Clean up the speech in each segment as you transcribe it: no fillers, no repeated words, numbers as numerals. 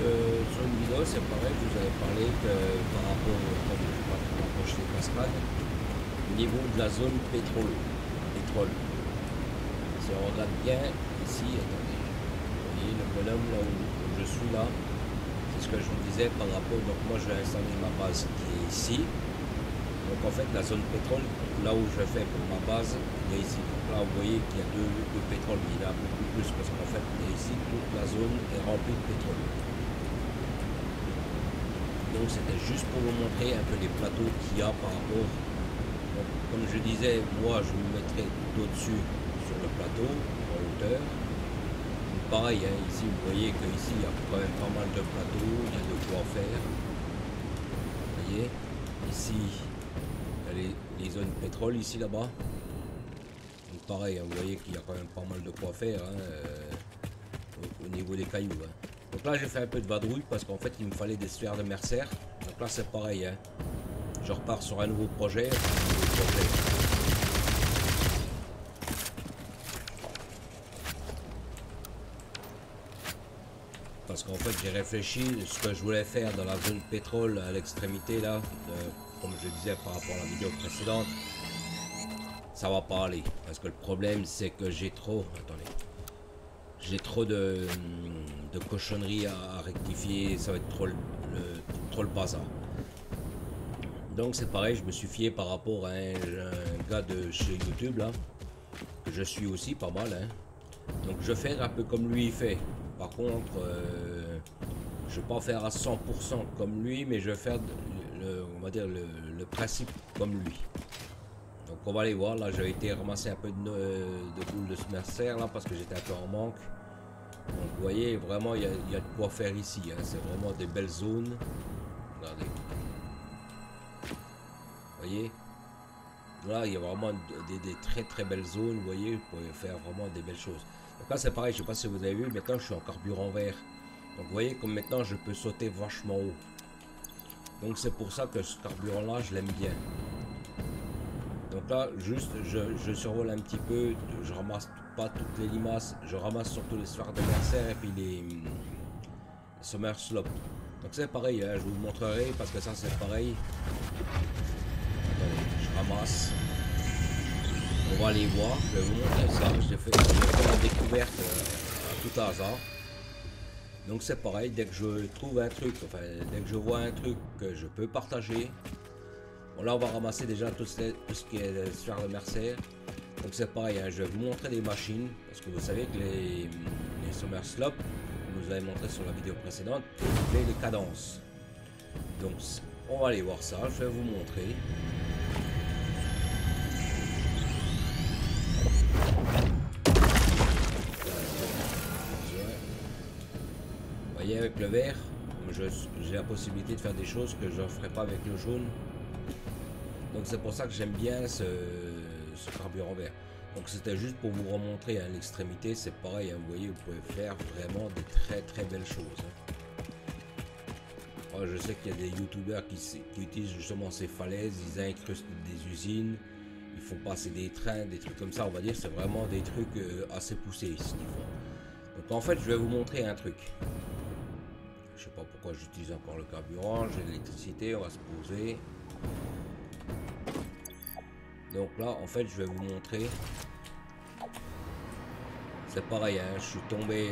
sur une vidéo, c'est pareil, vous avez parlé que par rapport au projet Cascade, au niveau de la zone pétrole. Si on regarde bien ici, attendez, vous voyez le bonhomme là où je suis là, c'est ce que je vous disais par rapport, donc moi je vais installer ma base qui est ici. Donc en fait la zone pétrole, là où je fais pour ma base, il est ici. Donc là vous voyez qu'il y a deux pétrole, mais il y en a beaucoup plus parce qu'en fait ici toute la zone est remplie de pétrole. Donc c'était juste pour vous montrer un peu les plateaux qu'il y a par rapport. Donc, comme je disais, moi je me mettrai tout au-dessus sur le plateau, en hauteur. Donc, pareil, hein, ici vous voyez qu'ici il y a quand même pas mal de plateaux, il y a de quoi faire. Vous voyez, ici il y a les zones pétrole ici là-bas. Donc pareil, hein, vous voyez qu'il y a quand même pas mal de quoi faire hein, au niveau des cailloux. Hein. Donc là j'ai fait un peu de vadrouille parce qu'en fait il me fallait des sphères de Mercer. Donc là c'est pareil, hein. Je repars sur un nouveau projet. Parce qu'en fait j'ai réfléchi ce que je voulais faire dans la zone pétrole à l'extrémité là, comme je disais par rapport à la vidéo précédente, ça va pas aller. Parce que le problème c'est que j'ai trop, attendez, j'ai trop de cochonneries à rectifier, ça va être trop le bazar. Donc c'est pareil, je me suis fié par rapport à un gars de chez YouTube là, que je suis aussi pas mal. Hein. Donc je vais faire un peu comme lui il fait. Par contre, je vais pas faire à 100% comme lui, mais je vais faire on va dire le principe comme lui. Donc on va aller voir, là j'ai été ramasser un peu de boules de Mercer là parce que j'étais un peu en manque. Donc vous voyez vraiment il y a de quoi faire ici, hein. C'est vraiment des belles zones. Regardez. Vous voyez, là il y a vraiment des très belles zones, vous voyez, vous pouvez faire vraiment des belles choses. Donc là c'est pareil, je sais pas si vous avez vu, maintenant je suis en carburant vert. Donc vous voyez comme maintenant je peux sauter vachement haut. Donc c'est pour ça que ce carburant là je l'aime bien. Donc là juste je survole un petit peu, je ramasse pas toutes les limaces, je ramasse surtout les sphères de Mercer et puis les Summer Slope. Donc c'est pareil, hein, je vous montrerai parce que ça c'est pareil. Je ramasse. On va aller voir. Je vais vous montrer ça. J'ai fait la découverte à tout hasard. Donc c'est pareil. Dès que je trouve un truc, enfin dès que je vois un truc que je peux partager. Bon là on va ramasser déjà tout ce qui est sphère de Mercer. Donc c'est pareil. Hein, je vais vous montrer des machines parce que vous savez que les Summer Slope, comme vous avez montré sur la vidéo précédente, les cadences. Donc on va aller voir ça. Je vais vous montrer. Vous voyez avec le vert, j'ai la possibilité de faire des choses que je ne ferai pas avec le jaune. Donc c'est pour ça que j'aime bien ce carburant vert. Donc c'était juste pour vous remontrer à l'extrémité, c'est pareil, hein, vous voyez, vous pouvez faire vraiment des très belles choses. Hein. Alors, je sais qu'il y a des youtubeurs qui utilisent justement ces falaises, ils incrustent des usines, ils font passer des trains, des trucs comme ça, on va dire, c'est vraiment des trucs assez poussés ce qu'ils font. Donc en fait je vais vous montrer un truc. Je sais pas pourquoi j'utilise encore le carburant, j'ai l'électricité, on va se poser. Donc là en fait je vais vous montrer. C'est pareil, hein, je suis tombé.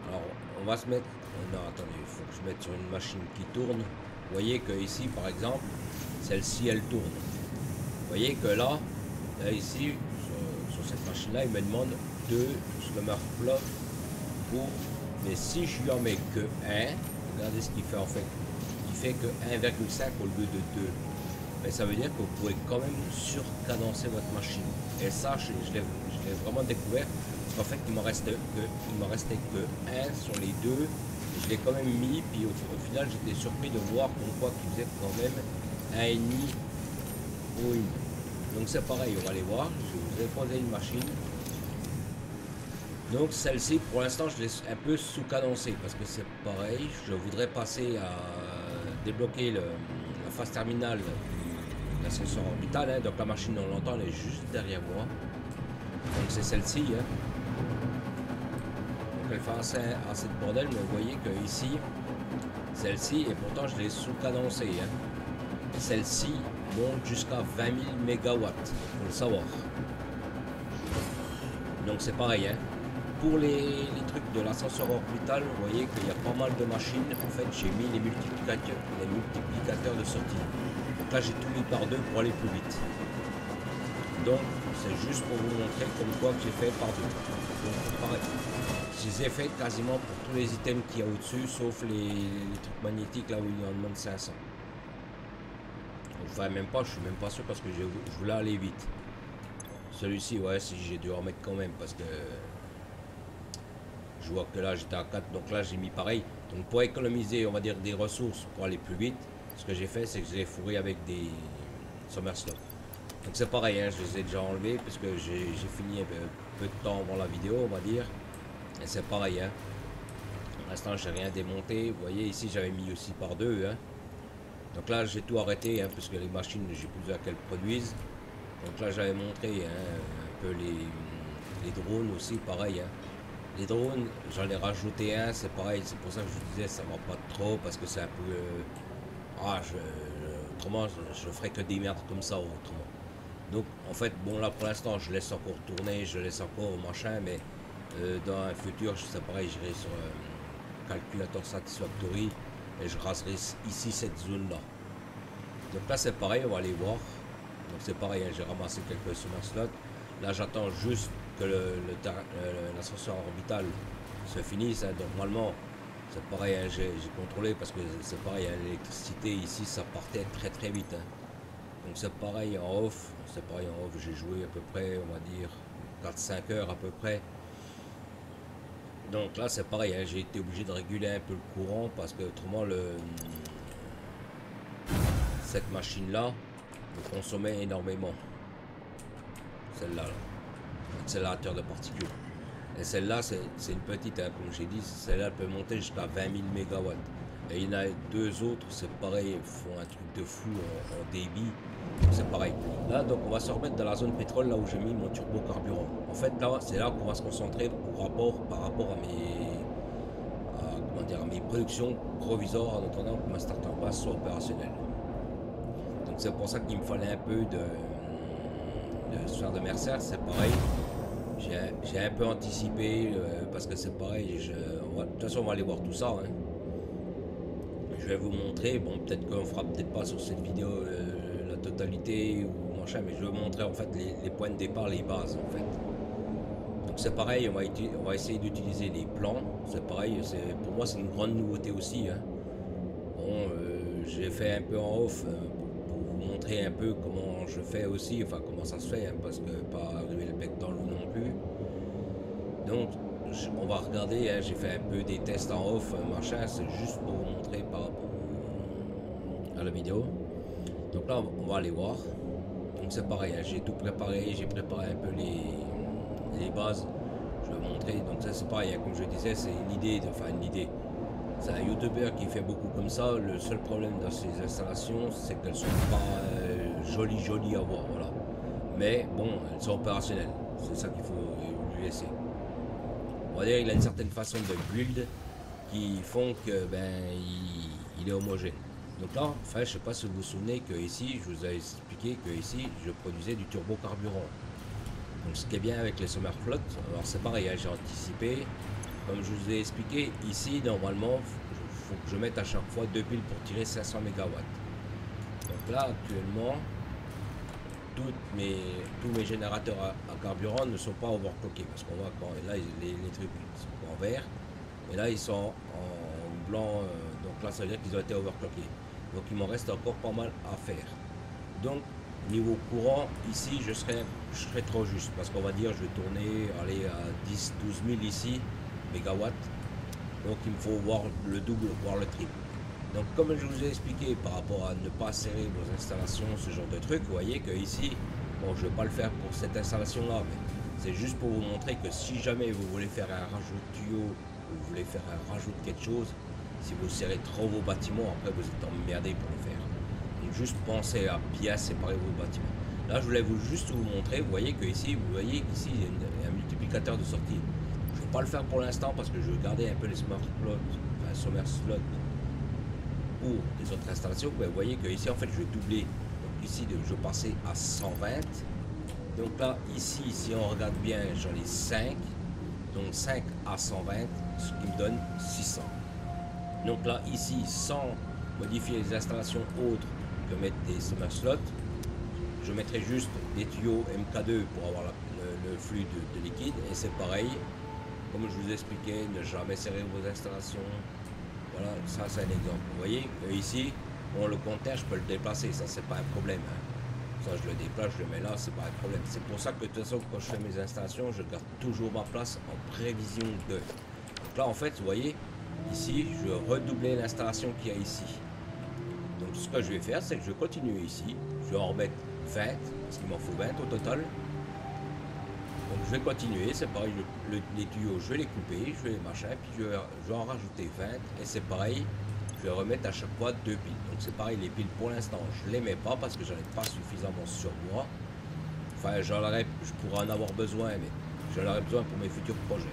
Alors on va se mettre. Non attendez, il faut que je mette sur une machine qui tourne. Vous voyez que ici par exemple, celle-ci elle tourne. Vous voyez que là ici, sur cette machine là, il me demande 2 Summer Slope pour, mais si je lui en mets que 1, regardez ce qu'il fait en fait, il fait que 1,5 au lieu de 2, mais ça veut dire que vous pouvez quand même surcadencer votre machine, et ça je l'ai vraiment découvert, parce qu'en fait il m'en restait que 1 sur les deux, et je l'ai quand même mis, puis au final j'étais surpris de voir comme quoi qu'il faisait quand même 1,5 au 1. Donc c'est pareil, on va aller voir, je vous ai posé une machine. Donc celle-ci, pour l'instant, je l'ai un peu sous-cadencée parce que c'est pareil. Je voudrais passer à débloquer la phase terminale de l'ascenseur orbital. Hein. Donc la machine, on l'entend, elle est juste derrière moi. Donc c'est celle-ci. Hein. qu'elle fait assez de bordel, mais vous voyez que ici, celle-ci, et pourtant je l'ai sous-cadencée, hein. Celle-ci monte jusqu'à 20 000 mégawatts, faut le savoir. Donc c'est pareil, hein. Pour les trucs de l'ascenseur orbital, vous voyez qu'il y a pas mal de machines. En fait, j'ai mis les multiplicateurs de sortie. Donc là, j'ai tout mis par deux pour aller plus vite. Donc, c'est juste pour vous montrer comme quoi que j'ai fait par deux. Donc, pareil. Je les ai fait quasiment pour tous les items qu'il y a au-dessus, sauf les trucs magnétiques là où il y en demande 500. Enfin, même pas, je suis même pas sûr parce que je voulais aller vite. Celui-ci, ouais, si j'ai dû en mettre quand même parce que je vois que là j'étais à 4, donc là j'ai mis pareil. Donc pour économiser, on va dire, des ressources pour aller plus vite, ce que j'ai fait, c'est que je l'ai fourré avec des Somerslot. Donc c'est pareil, hein, je les ai déjà enlevés parce que j'ai fini un peu de temps avant la vidéo, on va dire. Et c'est pareil, hein. Pour l'instant, j'ai rien démonté. Vous voyez, ici j'avais mis aussi par deux, hein. Donc là j'ai tout arrêté, hein, puisque les machines, j'ai plus besoin qu'elles produisent. Donc là j'avais montré, hein, un peu les drones aussi, pareil, hein. Les drones, j'en ai rajouté un, c'est pareil, c'est pour ça que je vous disais ça va pas trop parce que c'est un peu... autrement, je ferais que des merdes comme ça autrement. Donc en fait, bon là pour l'instant, je laisse encore tourner, je laisse encore machin, mais dans un futur, c'est pareil, j'irai sur calculateur Satisfactory et je raserai ici cette zone-là. Donc là c'est pareil, on va aller voir. Donc c'est pareil, hein, j'ai ramassé quelques Somerslot. Là j'attends juste que l'ascenseur orbital se finisse, hein. Donc normalement c'est pareil, hein, j'ai contrôlé parce que c'est pareil, hein, l'électricité ici ça partait très vite, hein. Donc c'est pareil en off, j'ai joué à peu près, on va dire 4-5 heures à peu près. Donc là c'est pareil, hein, j'ai été obligé de réguler un peu le courant parce que autrement cette machine là me consommait énormément. Celle-là, accélérateur de particules. Et celle-là, c'est une petite, hein, comme j'ai dit, celle-là peut monter jusqu'à 20 000 mégawatts. Et il y en a deux autres, c'est pareil, ils font un truc de fou en débit. C'est pareil. Là, donc, on va se remettre dans la zone pétrole, là où j'ai mis mon turbo-carburant. En fait, là, c'est là qu'on va se concentrer par rapport à mes productions provisoires en attendant que ma starter base soit opérationnelle. Donc, c'est pour ça qu'il me fallait un peu de sphère de Mercer, c'est pareil. J'ai un peu anticipé parce que c'est pareil. De toute façon, on va aller voir tout ça, hein. Je vais vous montrer. Bon, peut-être qu'on fera peut-être pas sur cette vidéo la totalité ou machin, mais je vais vous montrer en fait les points de départ, les bases en fait. Donc c'est pareil, on va essayer d'utiliser les plans. C'est pareil, pour moi c'est une grande nouveauté aussi, hein. Bon, j'ai fait un peu en off. Pour vous montrer un peu comment je fais aussi, enfin comment ça se fait, hein, parce que pas arriver le bec dans l'eau non plus. Donc on va regarder, hein, j'ai fait un peu des tests en off, machin, c'est juste pour vous montrer par rapport à la vidéo. Donc là on va aller voir. Donc c'est pareil, hein, j'ai tout préparé, j'ai préparé un peu les bases, je vais vous montrer. Donc ça c'est pareil, hein, comme je disais, c'est une idée, c'est un youtubeur qui fait beaucoup comme ça. Le seul problème dans ces installations, c'est qu'elles sont pas jolies à voir, voilà. Mais bon, elles sont opérationnelles. C'est ça qu'il faut lui laisser. On va dire qu'il a une certaine façon de build qui font que il est homogène. Donc là, enfin, je sais pas si vous vous souvenez que ici, je vous ai expliqué que ici, je produisais du turbo-carburant. Donc ce qui est bien avec les Somerflot, alors c'est pareil, hein, j'ai anticipé. Comme je vous ai expliqué, ici, normalement, il faut que je mette à chaque fois 2 piles pour tirer 500 MW. Donc là, actuellement, tous mes générateurs à carburant ne sont pas overclockés. Parce qu'on voit quand là, les trucs sont en vert. Et là, ils sont en blanc. Donc là, ça veut dire qu'ils ont été overclockés. Donc il m'en reste encore pas mal à faire. Donc, niveau courant, ici, je serais trop juste. Parce qu'on va dire, je vais tourner, aller à 10-12 000 ici. Mégawatts, donc il me faut voir le double, voire le triple. Donc comme je vous ai expliqué par rapport à ne pas serrer vos installations, ce genre de truc, vous voyez que ici, bon, je vais pas le faire pour cette installation là, mais c'est juste pour vous montrer que si jamais vous voulez faire un rajout de tuyau, ou vous voulez faire un rajout de quelque chose, si vous serrez trop vos bâtiments, après vous êtes emmerdé pour le faire. Donc juste pensez à bien séparer vos bâtiments. Là je voulais juste vous montrer, vous voyez que ici, il y a un multiplicateur de sortie. Je ne vais pas le faire pour l'instant parce que je veux garder un peu les smart slots, enfin summer slots pour les autres installations. Mais vous voyez que ici en fait je vais doubler. Donc ici je vais passer à 120. Donc là ici si on regarde bien j'en ai 5. Donc 5 à 120, ce qui me donne 600. Donc là ici sans modifier les installations autres que mettre des summer slots, je mettrai juste des tuyaux MK2 pour avoir le flux de liquide. Et c'est pareil, comme je vous expliquais, ne jamais serrer vos installations. Voilà, ça c'est un exemple. Vous voyez, ici, bon, le compteur, je peux le déplacer, ça c'est pas un problème. Hein. Ça je le déplace, je le mets là, c'est pas un problème. C'est pour ça que de toute façon, quand je fais mes installations, je garde toujours ma place en prévision de. Donc là, en fait, vous voyez, ici, je vais redoubler l'installation qu'il y a ici. Donc ce que je vais faire, c'est que je vais continuer ici. Je vais en remettre 20, parce qu'il m'en faut 20 au total. Donc je vais continuer, c'est pareil, les tuyaux, je vais les couper, je vais les machin, puis je vais en rajouter 20. Et c'est pareil, je vais remettre à chaque fois 2 piles. Donc c'est pareil, les piles pour l'instant, je les mets pas parce que j'en ai pas suffisamment sur moi. Enfin, je pourrais en avoir besoin, mais j'en aurai besoin pour mes futurs projets.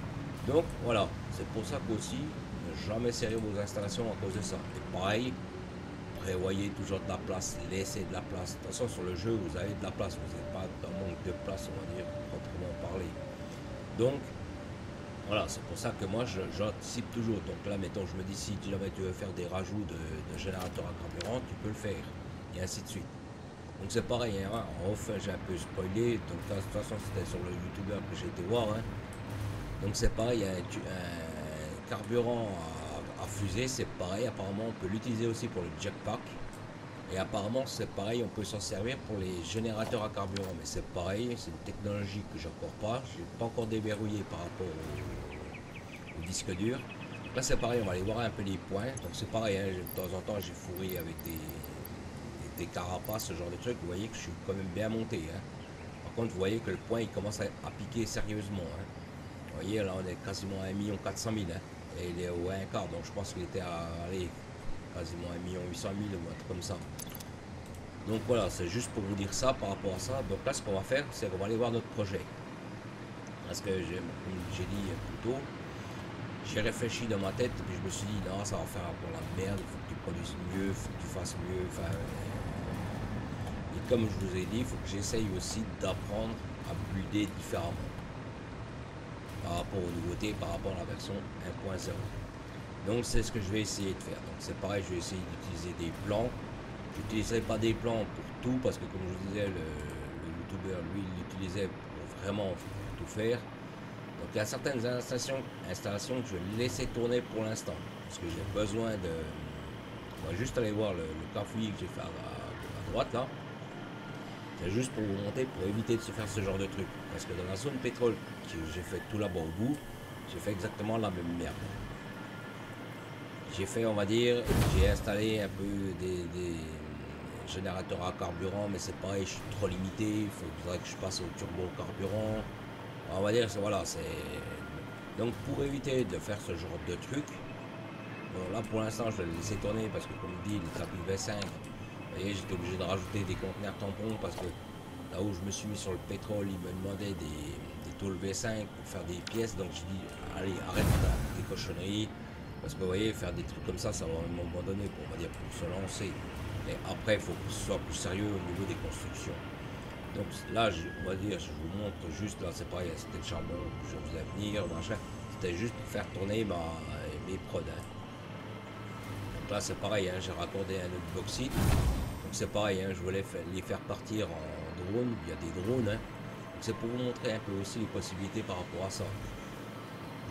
Donc voilà, c'est pour ça qu'aussi, ne jamais serrer vos installations à cause de ça. Et pareil, prévoyez toujours de la place, laissez de la place. De toute façon, sur le jeu, vous avez de la place, vous n'êtes pas dans manque de place, on va dire, proprement parler. Donc, voilà, c'est pour ça que moi, j'anticipe toujours. Donc là, mettons, je me dis, si jamais tu veux faire des rajouts de générateurs à carburant, tu peux le faire, et ainsi de suite. Donc c'est pareil, hein, enfin, j'ai un peu spoilé, donc là, de toute façon, c'était sur le youtubeur que j'ai été voir. Hein. Donc c'est pareil, il y a un carburant à fusée, c'est pareil, apparemment on peut l'utiliser aussi pour le jetpack. Et apparemment c'est pareil, on peut s'en servir pour les générateurs à carburant. Mais c'est pareil, c'est une technologie que j'ai encore pas. J'ai pas encore déverrouillé par rapport au disque dur. Là c'est pareil, on va aller voir un peu les points. Donc c'est pareil, hein, de temps en temps j'ai fourré avec des carapaces, ce genre de trucs. Vous voyez que je suis quand même bien monté. Hein. Par contre vous voyez que le point il commence à piquer sérieusement. Hein. Vous voyez là on est quasiment à 1 400 000. Hein. Et il est au 1 quart, donc je pense qu'il était à aller quasiment 1 800 000 ou un truc comme ça. Donc voilà, c'est juste pour vous dire ça par rapport à ça. Donc là, ce qu'on va faire, c'est qu'on va aller voir notre projet. Parce que, comme j'ai dit plus tôt, j'ai réfléchi dans ma tête et puis je me suis dit, non, ça va faire pour la merde, il faut que tu produises mieux, il faut que tu fasses mieux. Enfin, et comme je vous ai dit, il faut que j'essaye aussi d'apprendre à builder différemment. Par rapport aux nouveautés, par rapport à la version 1.0. Donc c'est ce que je vais essayer de faire. Donc c'est pareil, je vais essayer d'utiliser des plans. Je n'utiliserai pas des plans pour tout parce que comme je vous disais, le youtubeur lui il l'utilisait pour vraiment tout faire. Donc il y a certaines installations que je vais laisser tourner pour l'instant. Parce que j'ai besoin de. On va juste aller voir le cafouillis que j'ai fait à droite là. C'est juste pour vous montrer, pour éviter de se faire ce genre de truc. Parce que dans la zone pétrole que j'ai fait tout là-bas au bout, j'ai fait exactement la même merde. J'ai fait, on va dire, j'ai installé un peu des générateurs à carburant, mais c'est pareil, je suis trop limité, il faudrait que je passe au turbo carburant. On va dire, voilà, c'est... Donc pour éviter de faire ce genre de truc, bon, là pour l'instant je vais le laisser tourner parce que comme dit, le tapis V5, vous voyez, j'étais obligé de rajouter des conteneurs tampons parce que là où je me suis mis sur le pétrole, il me demandait des tôles V5 pour faire des pièces. Donc je dis, allez, arrête tes cochonneries. Parce que vous voyez, faire des trucs comme ça va à un moment donné, on va dire, pour se lancer. Mais après, il faut que ce soit plus sérieux au niveau des constructions. Donc là, on va dire, je vous montre juste, là c'est pareil, c'était le charbon que je faisais venir, machin. C'était juste pour faire tourner mes prods. Hein. Donc là c'est pareil, hein, j'ai raccordé un autre bauxite. Donc c'est pareil, hein, je voulais les faire partir en drone, il y a des drones. Hein. C'est pour vous montrer un peu aussi les possibilités par rapport à ça.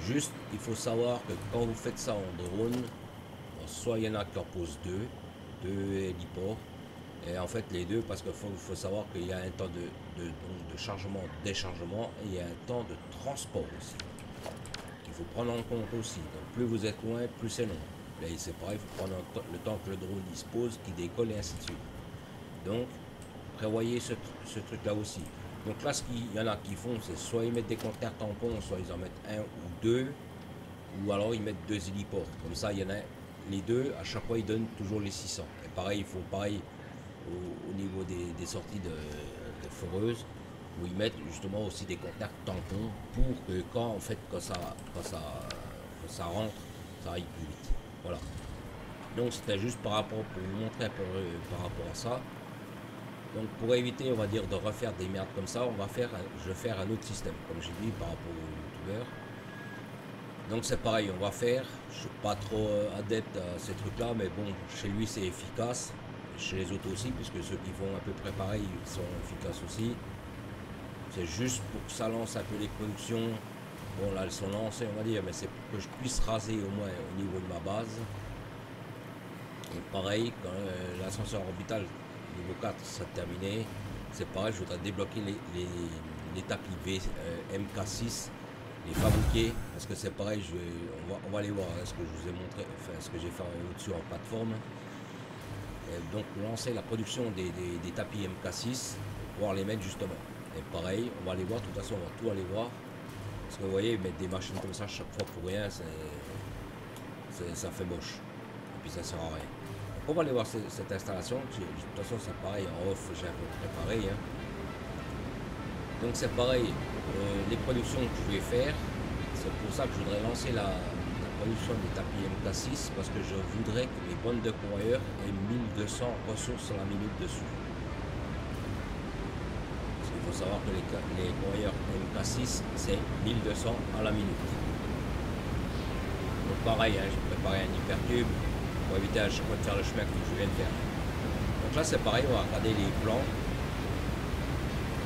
Juste, il faut savoir que quand vous faites ça en drone, bon, soit il y en a qui en posent deux héliports. Et en fait les deux, parce qu'il faut savoir qu'il y a un temps de chargement, déchargement, et il y a un temps de transport aussi. Il faut prendre en compte aussi. Donc plus vous êtes loin, plus c'est long. Là c'est pareil, il faut prendre le temps que le drone il se pose, qu'il décolle et ainsi de suite. Donc prévoyez ce truc là aussi. Donc là ce qu'il y en a qui font, c'est soit ils mettent des conteneurs tampons, soit ils en mettent un ou deux, ou alors ils mettent 2 héliports. Comme ça il y en a les deux, à chaque fois ils donnent toujours les 600. Et pareil, il faut pareil au niveau des sorties de foreuses. où ils mettent justement aussi des conteneurs tampons pour que quand en fait quand ça rentre, ça aille plus vite. Voilà. Donc c'était juste par rapport pour vous montrer un peu par rapport à ça. Donc pour éviter, on va dire, de refaire des merdes comme ça, je vais faire un autre système, comme j'ai dit par rapport aux youtubeurs. Donc c'est pareil, on va faire, je suis pas trop adepte à ces trucs là, mais bon, chez lui c'est efficace, chez les autres aussi, puisque ceux qui font un peu préparer, ils sont efficaces aussi. C'est juste pour que ça lance un peu les productions. Bon là elles sont lancées on va dire, mais c'est pour que je puisse raser au moins au niveau de ma base. Et pareil, quand l'ascenseur orbital niveau 4 sera terminé, c'est pareil, je voudrais débloquer les tapis MK6, les fabriquer, parce que c'est pareil, on va aller voir hein, ce que je vous ai montré, enfin ce que j'ai fait au-dessus en plateforme. Et donc lancer la production des tapis MK6, pour pouvoir les mettre justement. Et pareil, on va aller voir, de toute façon on va tout aller voir. Parce que vous voyez, mettre des machines comme ça chaque fois pour rien, ça fait moche. Et puis ça sert à rien. Donc on va aller voir cette installation. De toute façon c'est pareil, en off j'ai un peu préparé. Hein. Donc c'est pareil, les productions que je vais faire, c'est pour ça que je voudrais lancer la production des tapis MK6, parce que je voudrais que mes bonnes de convoyeurs aient 1200 ressources à la minute dessus. Il faut savoir que les convoyeurs MK6 c'est 1200 à la minute. Donc pareil, hein, j'ai préparé un hypercube pour éviter à chaque fois de faire le chemin que je viens de faire. Donc là c'est pareil, on va regarder les plans.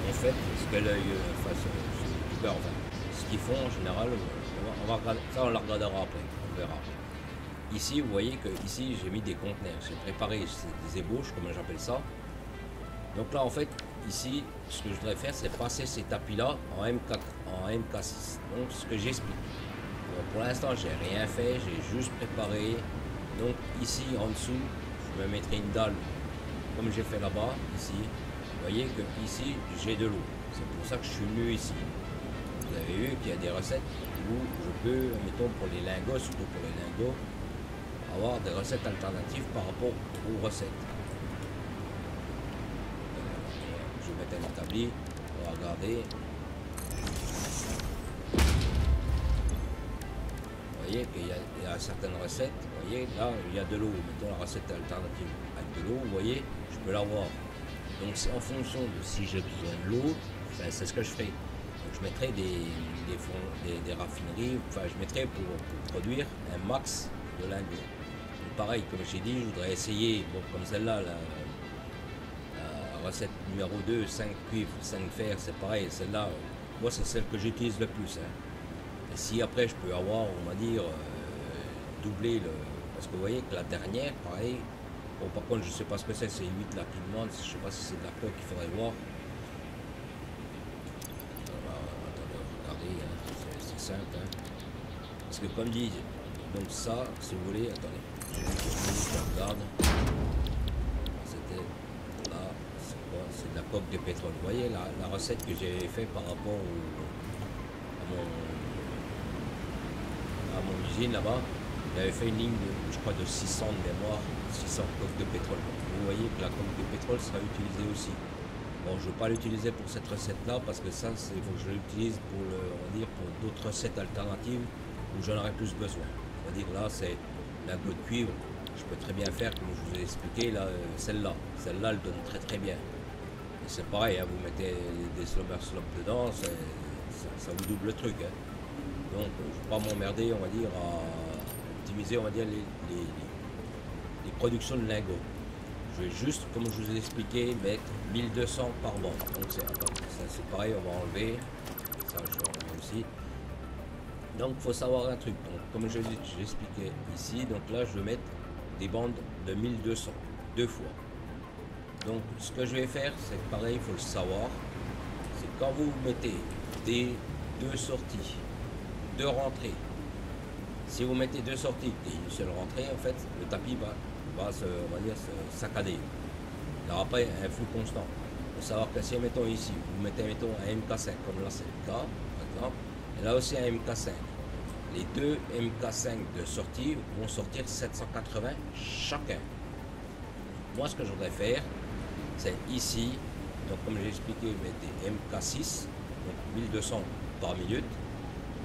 En fait, ce que l'œil ce qu'ils font en général, on va regarder, ça on la regardera après, on verra. Ici vous voyez que ici j'ai mis des conteneurs, j'ai préparé des ébauches comme j'appelle ça. Donc là en fait ici ce que je voudrais faire c'est passer ces tapis là en MK6. Donc ce que j'explique. Bon, pour l'instant j'ai rien fait, j'ai juste préparé. Donc ici en dessous je me mettrai une dalle comme j'ai fait là-bas ici. Vous voyez que ici j'ai de l'eau. C'est pour ça que je suis venu ici. Vous avez vu qu'il y a des recettes où je peux, mettons pour les lingots, surtout pour les lingots, avoir des recettes alternatives par rapport aux recettes. Je vais mettre un établi, on va regarder. Vous voyez qu'il y a certaines recettes, vous voyez, là il y a de l'eau, mettons la recette alternative avec de l'eau, vous voyez, je peux l'avoir. Donc c'est en fonction de si j'ai besoin de l'eau, c'est ce que je ferai. Donc, je mettrai des raffineries, enfin je mettrai pour produire un max de lingots. Donc, pareil, comme j'ai dit, je voudrais essayer, bon, comme celle-là, la recette numéro 2, 5 cuivre, 5 fer, c'est pareil, celle-là, moi c'est celle que j'utilise le plus. Hein. Et si après je peux avoir, on va dire, doubler le... Parce que vous voyez que la dernière, pareil, bon, par contre, je sais pas ce que c'est 8 là qui demande, je sais pas si c'est de la coque qu'il faudrait voir. Attendez, regardez, hein, c'est simple. Hein. Parce que comme dit, donc ça, si vous voulez, attendez, je regarde. C'était là, c'est quoi? C'est de la coque de pétrole. Vous voyez la recette que j'ai fait par rapport à mon usine là-bas. J'avais fait une ligne, je crois, de 600 de mémoire, 600 coques de pétrole. Vous voyez que la coque de pétrole sera utilisée aussi. Bon, je ne vais pas l'utiliser pour cette recette-là, parce que ça, il faut que je l'utilise pour, on va dire, pour d'autres recettes alternatives où j'en aurai plus besoin. On va dire là, c'est lingot de cuivre. Je peux très bien faire, comme je vous ai expliqué, là, celle-là. Celle-là, elle donne très très bien. Et c'est pareil, hein, vous mettez des slobber slop dedans, ça vous double le truc. Hein. Donc, je ne vais pas m'emmerder, on va dire, à optimiser, on va dire, les productions de lingots. Je vais juste, comme je vous ai expliqué, mettre 1200 par bande. Donc c'est pareil, on va enlever. Ça, je vais enlever aussi. Donc, il faut savoir un truc. Donc, comme je l'ai expliqué ici, donc là, je vais mettre des bandes de 1200, deux fois. Donc, ce que je vais faire, c'est pareil, il faut le savoir. C'est quand vous mettez des deux sorties, deux rentrées. Si vous mettez deux sorties et une seule rentrée, en fait, le tapis va se, on va dire, se saccader. Il n'y aura pas un flux constant. Il faut savoir que si, mettons ici, vous mettez, mettons, un MK5, comme là c'est le cas, par exemple, et là aussi un MK5. Les deux MK5 de sortie vont sortir 780 chacun. Moi, ce que je voudrais faire, c'est ici, Donc comme j'ai expliqué, il met des MK6, donc 1200 par minute,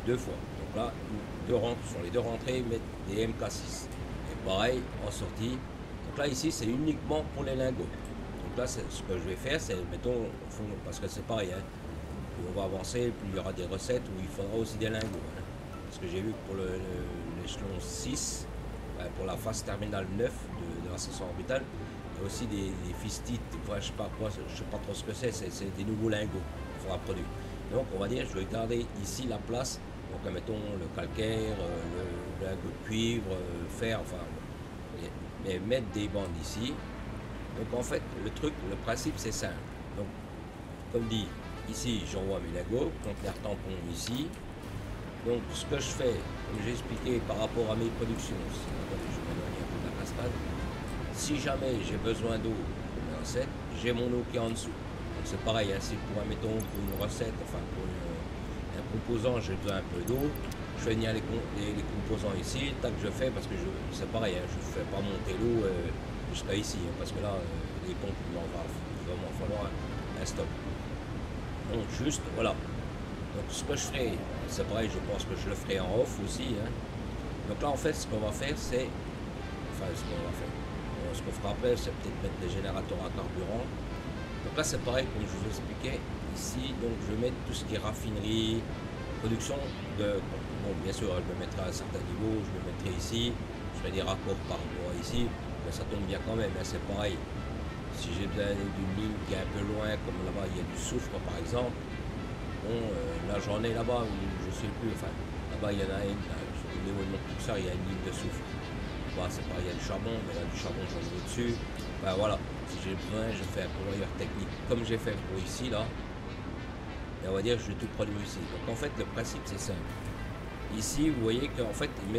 deux fois. Donc là, sur les deux rentrées, il met des MK6. Et pareil, en sortie. Donc là, ici, c'est uniquement pour les lingots. Donc là, ce que je vais faire, c'est, mettons, parce que c'est pareil, hein, plus on va avancer, plus il y aura des recettes où il faudra aussi des lingots. Hein. Parce que j'ai vu que pour l'échelon 6, pour la phase terminale 9 de la station orbitale, il y a aussi des fistites, je sais pas quoi, je sais pas trop ce que c'est des nouveaux lingots qu'il faudra produire. Donc on va dire, je vais garder ici la place, donc mettons le calcaire, le lingot de cuivre, fer, enfin, mais mettre des bandes ici. Donc en fait, le principe c'est simple. Donc, comme dit, ici j'envoie mes lingots, conteneur tampon ici. Donc ce que je fais, comme j'ai expliqué par rapport à mes productions, je m'éloigne un peu de la cascade. Si jamais j'ai besoin d'eau pour une recette, j'ai mon eau qui est en dessous. Donc c'est pareil, hein, si pour une recette, enfin pour un composant, j'ai besoin un peu d'eau, je fais venir les composants ici, tac je fais, parce que c'est pareil, hein, je ne fais pas monter l'eau jusqu'à ici, hein, parce que là, les pompes, il va vraiment falloir un stop. Donc juste, voilà. Donc ce que je ferai, c'est pareil, je pense que je le ferai en off aussi. Hein. Donc là en fait ce qu'on va faire c'est, enfin ce qu'on va faire, ce qu'on fera après c'est peut-être mettre des générateurs à carburant. Donc là c'est pareil comme je vous expliquais ici, donc je vais mettre tout ce qui est raffinerie, production de, bon bien sûr je le mettrai à un certain niveau, je le mettrai ici, je ferai des raccords par rapport à ici, mais ça tombe bien quand même, hein, c'est pareil. Si j'ai besoin d'une ligne qui est un peu loin, comme là-bas il y a du soufre par exemple, bon, là j'en ai là-bas, je sais plus, enfin, là-bas il y en a une, là, au niveau de mon pousseur, il y a une ligne de soufre. Bah, c'est pas, il y a du charbon, mais là du charbon j'en ai au-dessus. Ben voilà, si j'ai besoin, je fais un convoyeur technique, comme j'ai fait pour ici, là. Et on va dire, je vais tout produire ici. Donc en fait, le principe c'est simple. Ici, vous voyez qu'en fait, vous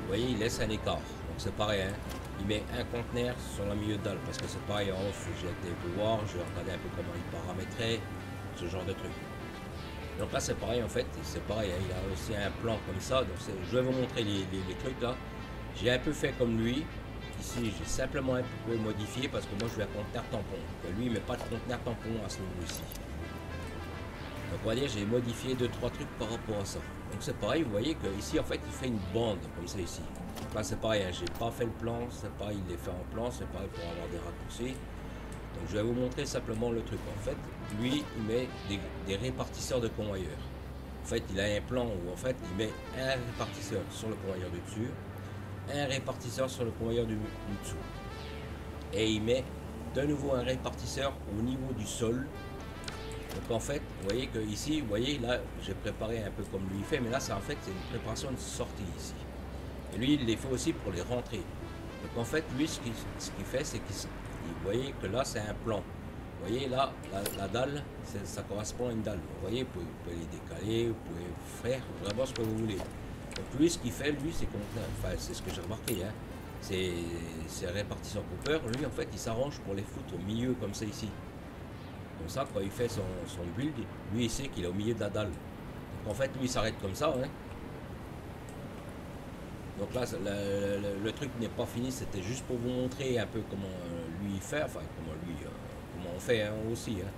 voyez, il laisse un écart. Donc c'est pareil, hein. Il met un conteneur sur le milieu de dalle, parce que c'est pareil en off, j'ai été voir, je vais regarder un peu comment il paramétrait, ce genre de truc. Donc là c'est pareil en fait, c'est pareil, hein, il a aussi un plan comme ça, donc je vais vous montrer les trucs là. J'ai un peu fait comme lui, ici j'ai simplement un peu modifié parce que moi je vais un conteneur tampon, que lui il met pas de conteneur tampon à ce niveau-ci. Donc on va dire j'ai modifié 2-3 trucs par rapport à ça. Donc c'est pareil, vous voyez que ici en fait il fait une bande comme ça ici. Donc là c'est pareil, hein, j'ai pas fait le plan, c'est pareil, il est fait en plan, c'est pareil pour avoir des raccourcis. Donc je vais vous montrer simplement le truc. En fait, lui, il met des répartisseurs de convoyeurs. En fait, il a un plan où en fait, il met un répartisseur sur le convoyeur du dessus, un répartisseur sur le convoyeur du dessous. Et il met de nouveau un répartisseur au niveau du sol. Donc en fait, vous voyez que ici, vous voyez là, j'ai préparé un peu comme lui fait, mais là, c'est en fait c'est une préparation de sortie ici. Et lui, il les fait aussi pour les rentrées. Donc en fait, lui, ce qu'il fait, c'est qu'il, vous voyez que là, c'est un plan. Vous voyez là, la dalle, ça correspond à une dalle. Vous voyez, vous pouvez les décaler, vous pouvez faire vraiment ce que vous voulez. Donc lui, ce qu'il fait, lui, c'est enfin, c'est ce que j'ai remarqué, hein, c'est répartisseur Cooper. Lui, en fait, il s'arrange pour les foutre au milieu, comme ça ici. Comme ça, quand il fait son build, lui, il sait qu'il est au milieu de la dalle. Donc en fait, lui, il s'arrête comme ça, hein. Donc là, le truc n'est pas fini, c'était juste pour vous montrer un peu comment lui fait, enfin comment on fait hein, aussi. Hein.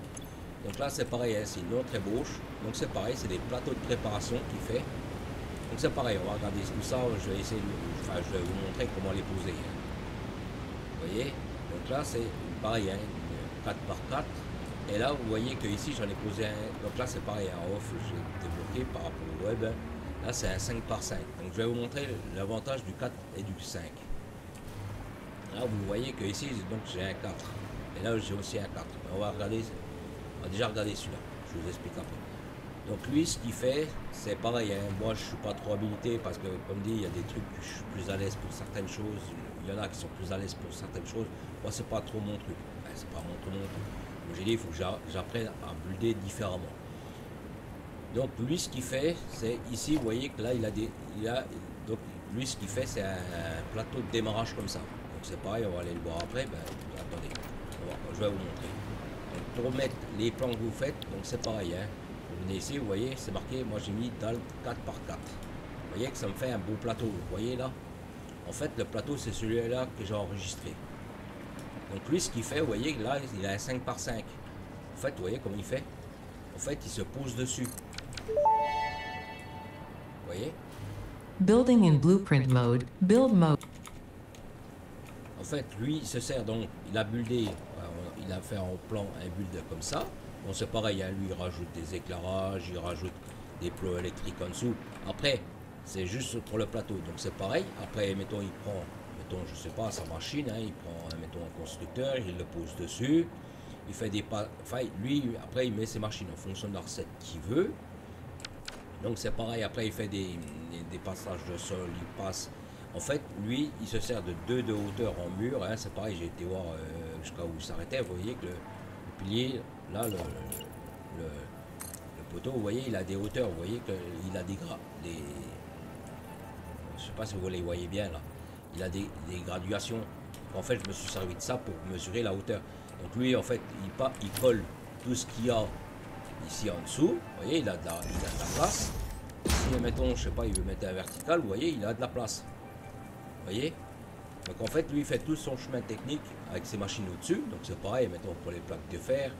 Donc là, c'est pareil, hein, c'est une autre ébauche. Donc c'est pareil, c'est des plateaux de préparation qu'il fait. Donc c'est pareil, on va regarder tout ça, je vais essayer, je vais vous montrer comment les poser. Hein. Vous voyez, donc là c'est pareil, hein, une 4x4. Et là, vous voyez que ici j'en ai posé un. Donc là, c'est pareil, en off, j'ai débloqué par rapport au web. Hein. Là, c'est un 5x5. Donc, je vais vous montrer l'avantage du 4 et du 5. Là, vous voyez que ici, donc j'ai un 4. Et là, j'ai aussi un 4. On va regarder. On va déjà regarder celui-là. Je vous explique après. Donc, lui, ce qu'il fait, c'est pareil. Hein. Moi, je suis pas trop habilité parce que, comme dit, il y a des trucs que je suis plus à l'aise pour certaines choses. Il y en a qui sont plus à l'aise pour certaines choses. Moi, c'est pas trop mon truc. Enfin, c'est pas mon truc. Comme j'ai dit, il faut que j'apprenne à builder différemment. Donc lui ce qu'il fait, c'est ici, vous voyez que là donc lui ce qu'il fait c'est un plateau de démarrage comme ça. Donc c'est pareil, on va aller le voir après. Ben, attendez, je vais vous montrer. Donc, pour mettre les plans que vous faites, donc c'est pareil. Hein. Vous venez ici, vous voyez, c'est marqué, moi j'ai mis dalle 4x4. Vous voyez que ça me fait un beau plateau, vous voyez là. En fait le plateau c'est celui-là que j'ai enregistré. Donc lui ce qu'il fait, vous voyez là il a un 5x5. fait, vous voyez comment il fait? En fait, il se pose dessus. Vous voyez? Building in blueprint mode. Build mode. En fait, lui, il se sert donc, il a buildé, il a fait en plan un build comme ça. Bon, c'est pareil, hein, lui, il rajoute des éclairages, il rajoute des plots électriques en dessous. Après, c'est juste pour le plateau, donc c'est pareil. Après, mettons, il prend, mettons, je sais pas, sa machine, hein, il prend, mettons, un constructeur, il le pose dessus. Il fait des pas, enfin, lui, après, il met ses machines en fonction de la recette qu'il veut. Donc c'est pareil, après, il fait des passages de sol, il passe. En fait, lui, il se sert de 2 de hauteur en mur. Hein, c'est pareil, j'ai été voir jusqu'à où il s'arrêtait. Vous voyez que le pilier, là, le poteau, vous voyez, il a des hauteurs. Vous voyez qu'il a des je sais pas si vous les voyez bien là. Il a des graduations. En fait, je me suis servi de ça pour mesurer la hauteur. Donc lui, en fait, il colle tout ce qu'il y a ici en dessous. Vous voyez, il a de la place. Si, mettons, je sais pas, il veut mettre un vertical, vous voyez, il a de la place. Vous voyez? Donc en fait, lui, il fait tout son chemin technique avec ses machines au-dessus. Donc c'est pareil, mettons, pour les plaques de fer.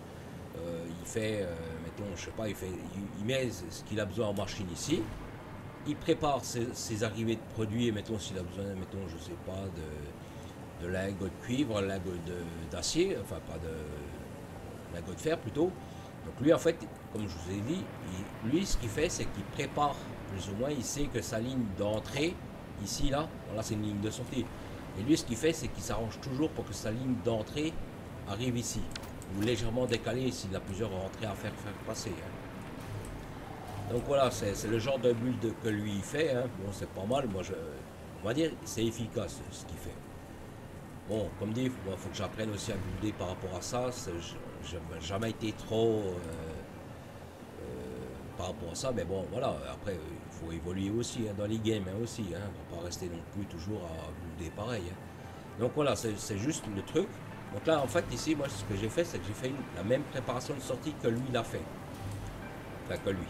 Il fait, mettons, je sais pas, il met ce qu'il a besoin en machine ici. Il prépare ses arrivées de produits, et mettons, s'il a besoin, mettons, je sais pas, de lingots de cuivre, lingots d'acier, enfin pas de lingots de fer plutôt. Donc lui, en fait, comme je vous ai dit, lui, ce qu'il fait, c'est qu'il prépare, plus ou moins, il sait que sa ligne d'entrée, ici, là, bon, là c'est une ligne de sortie. Et lui, ce qu'il fait, c'est qu'il s'arrange toujours pour que sa ligne d'entrée arrive ici, ou légèrement décalée s'il a plusieurs entrées à faire passer. Hein. Donc voilà, c'est le genre de build que lui il fait. Hein. Bon, c'est pas mal. Moi, on va dire, c'est efficace ce qu'il fait. Bon, comme dit, il faut que j'apprenne aussi à builder par rapport à ça. Je n'ai jamais été trop par rapport à ça, mais bon, voilà. Après, il faut évoluer aussi hein, dans les games hein, aussi. Hein. On ne va pas rester non plus toujours à builder pareil. Hein. Donc voilà, c'est juste le truc. Donc là, en fait, ici, moi, ce que j'ai fait, c'est que j'ai fait la même préparation de sortie que lui, il a fait. Enfin, que lui.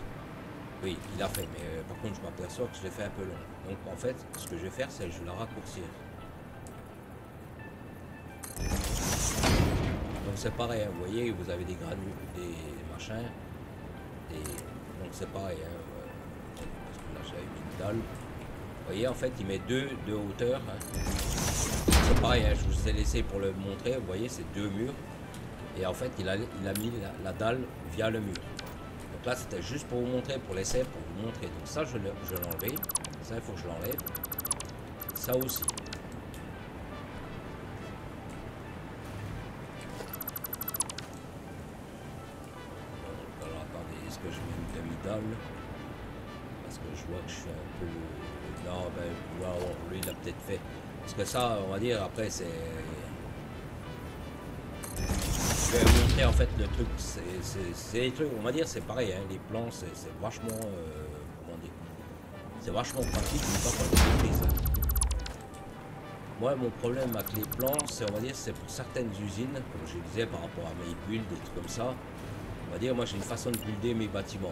Oui, il a fait, mais par contre, je m'aperçois que je l'ai fait un peu long. Donc en fait, ce que je vais faire, c'est que je vais la raccourcir. Donc c'est pareil, hein, vous voyez, vous avez des granules, des machins, donc c'est pareil, hein, parce que là j'avais mis une dalle. Vous voyez, en fait, il met 2 de hauteur. Hein. C'est pareil, hein, je vous ai laissé pour le montrer, vous voyez, c'est 2 murs. Et en fait, il a mis la dalle via le mur. Donc là, c'était juste pour vous montrer, pour l'essai, pour vous montrer. Donc ça, je l'ai enlevé. Ça, il faut que je l'enlève. Ça aussi. Est-ce que je mets une demi-dalle? Parce que je vois que je suis un peu... Non, ben, wow, lui, il a peut-être fait. Parce que ça, on va dire, après, c'est... Je vais vous montrer, en fait, le truc. C'est les trucs, on va dire, c'est pareil, hein, les plans, c'est vachement... comment dire? C'est vachement pratique, une fois qu'on les maîtrise. Moi, mon problème avec les plans, c'est, on va dire, c'est pour certaines usines, comme je disais, par rapport à mes builds, des trucs comme ça. On va dire, moi j'ai une façon de builder mes bâtiments.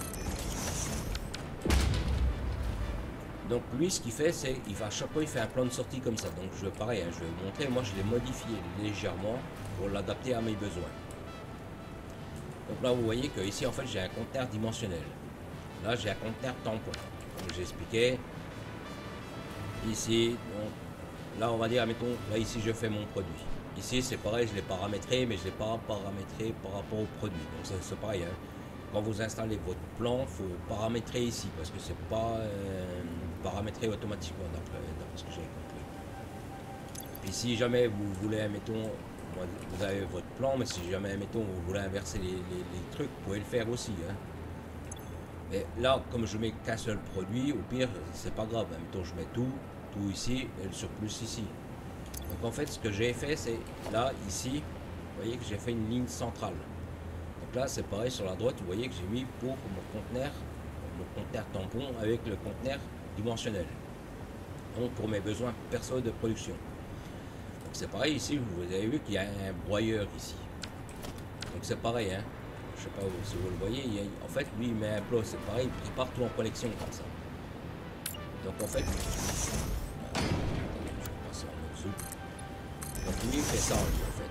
Donc lui, ce qu'il fait, c'est à chaque fois il fait un plan de sortie comme ça. Donc pareil, hein, je vais vous montrer. Moi, je l'ai modifié légèrement pour l'adapter à mes besoins. Donc là, vous voyez que ici, en fait, j'ai un conteneur dimensionnel. Là, j'ai un conteneur tampon. Comme j'expliquais. Ici, donc, là, on va dire, mettons, là ici, je fais mon produit. Ici, c'est pareil, je l'ai paramétré, mais je ne l'ai pas paramétré par rapport au produit. Donc, c'est pareil. Hein. Quand vous installez votre plan, il faut paramétrer ici, parce que c'est pas paramétré automatiquement, d'après ce que j'ai compris. Puis si jamais vous voulez, mettons, vous avez votre plan, mais si jamais, mettons, vous voulez inverser les trucs, vous pouvez le faire aussi. Hein. Mais là, comme je mets qu'un seul produit, au pire, c'est pas grave. Mettons, je mets tout ici, et le surplus ici. Donc en fait, ce que j'ai fait, c'est là, ici, vous voyez que j'ai fait une ligne centrale. Donc là, c'est pareil sur la droite, vous voyez que j'ai mis pour mon conteneur tampon avec le conteneur dimensionnel. Donc pour mes besoins perso de production. Donc c'est pareil ici, vous avez vu qu'il y a un broyeur ici. Donc c'est pareil, hein. Je sais pas si vous le voyez, en fait, lui, il met un plot, c'est pareil, il prépare tout en collection comme ça. Donc en fait, donc lui il fait ça lui, en fait.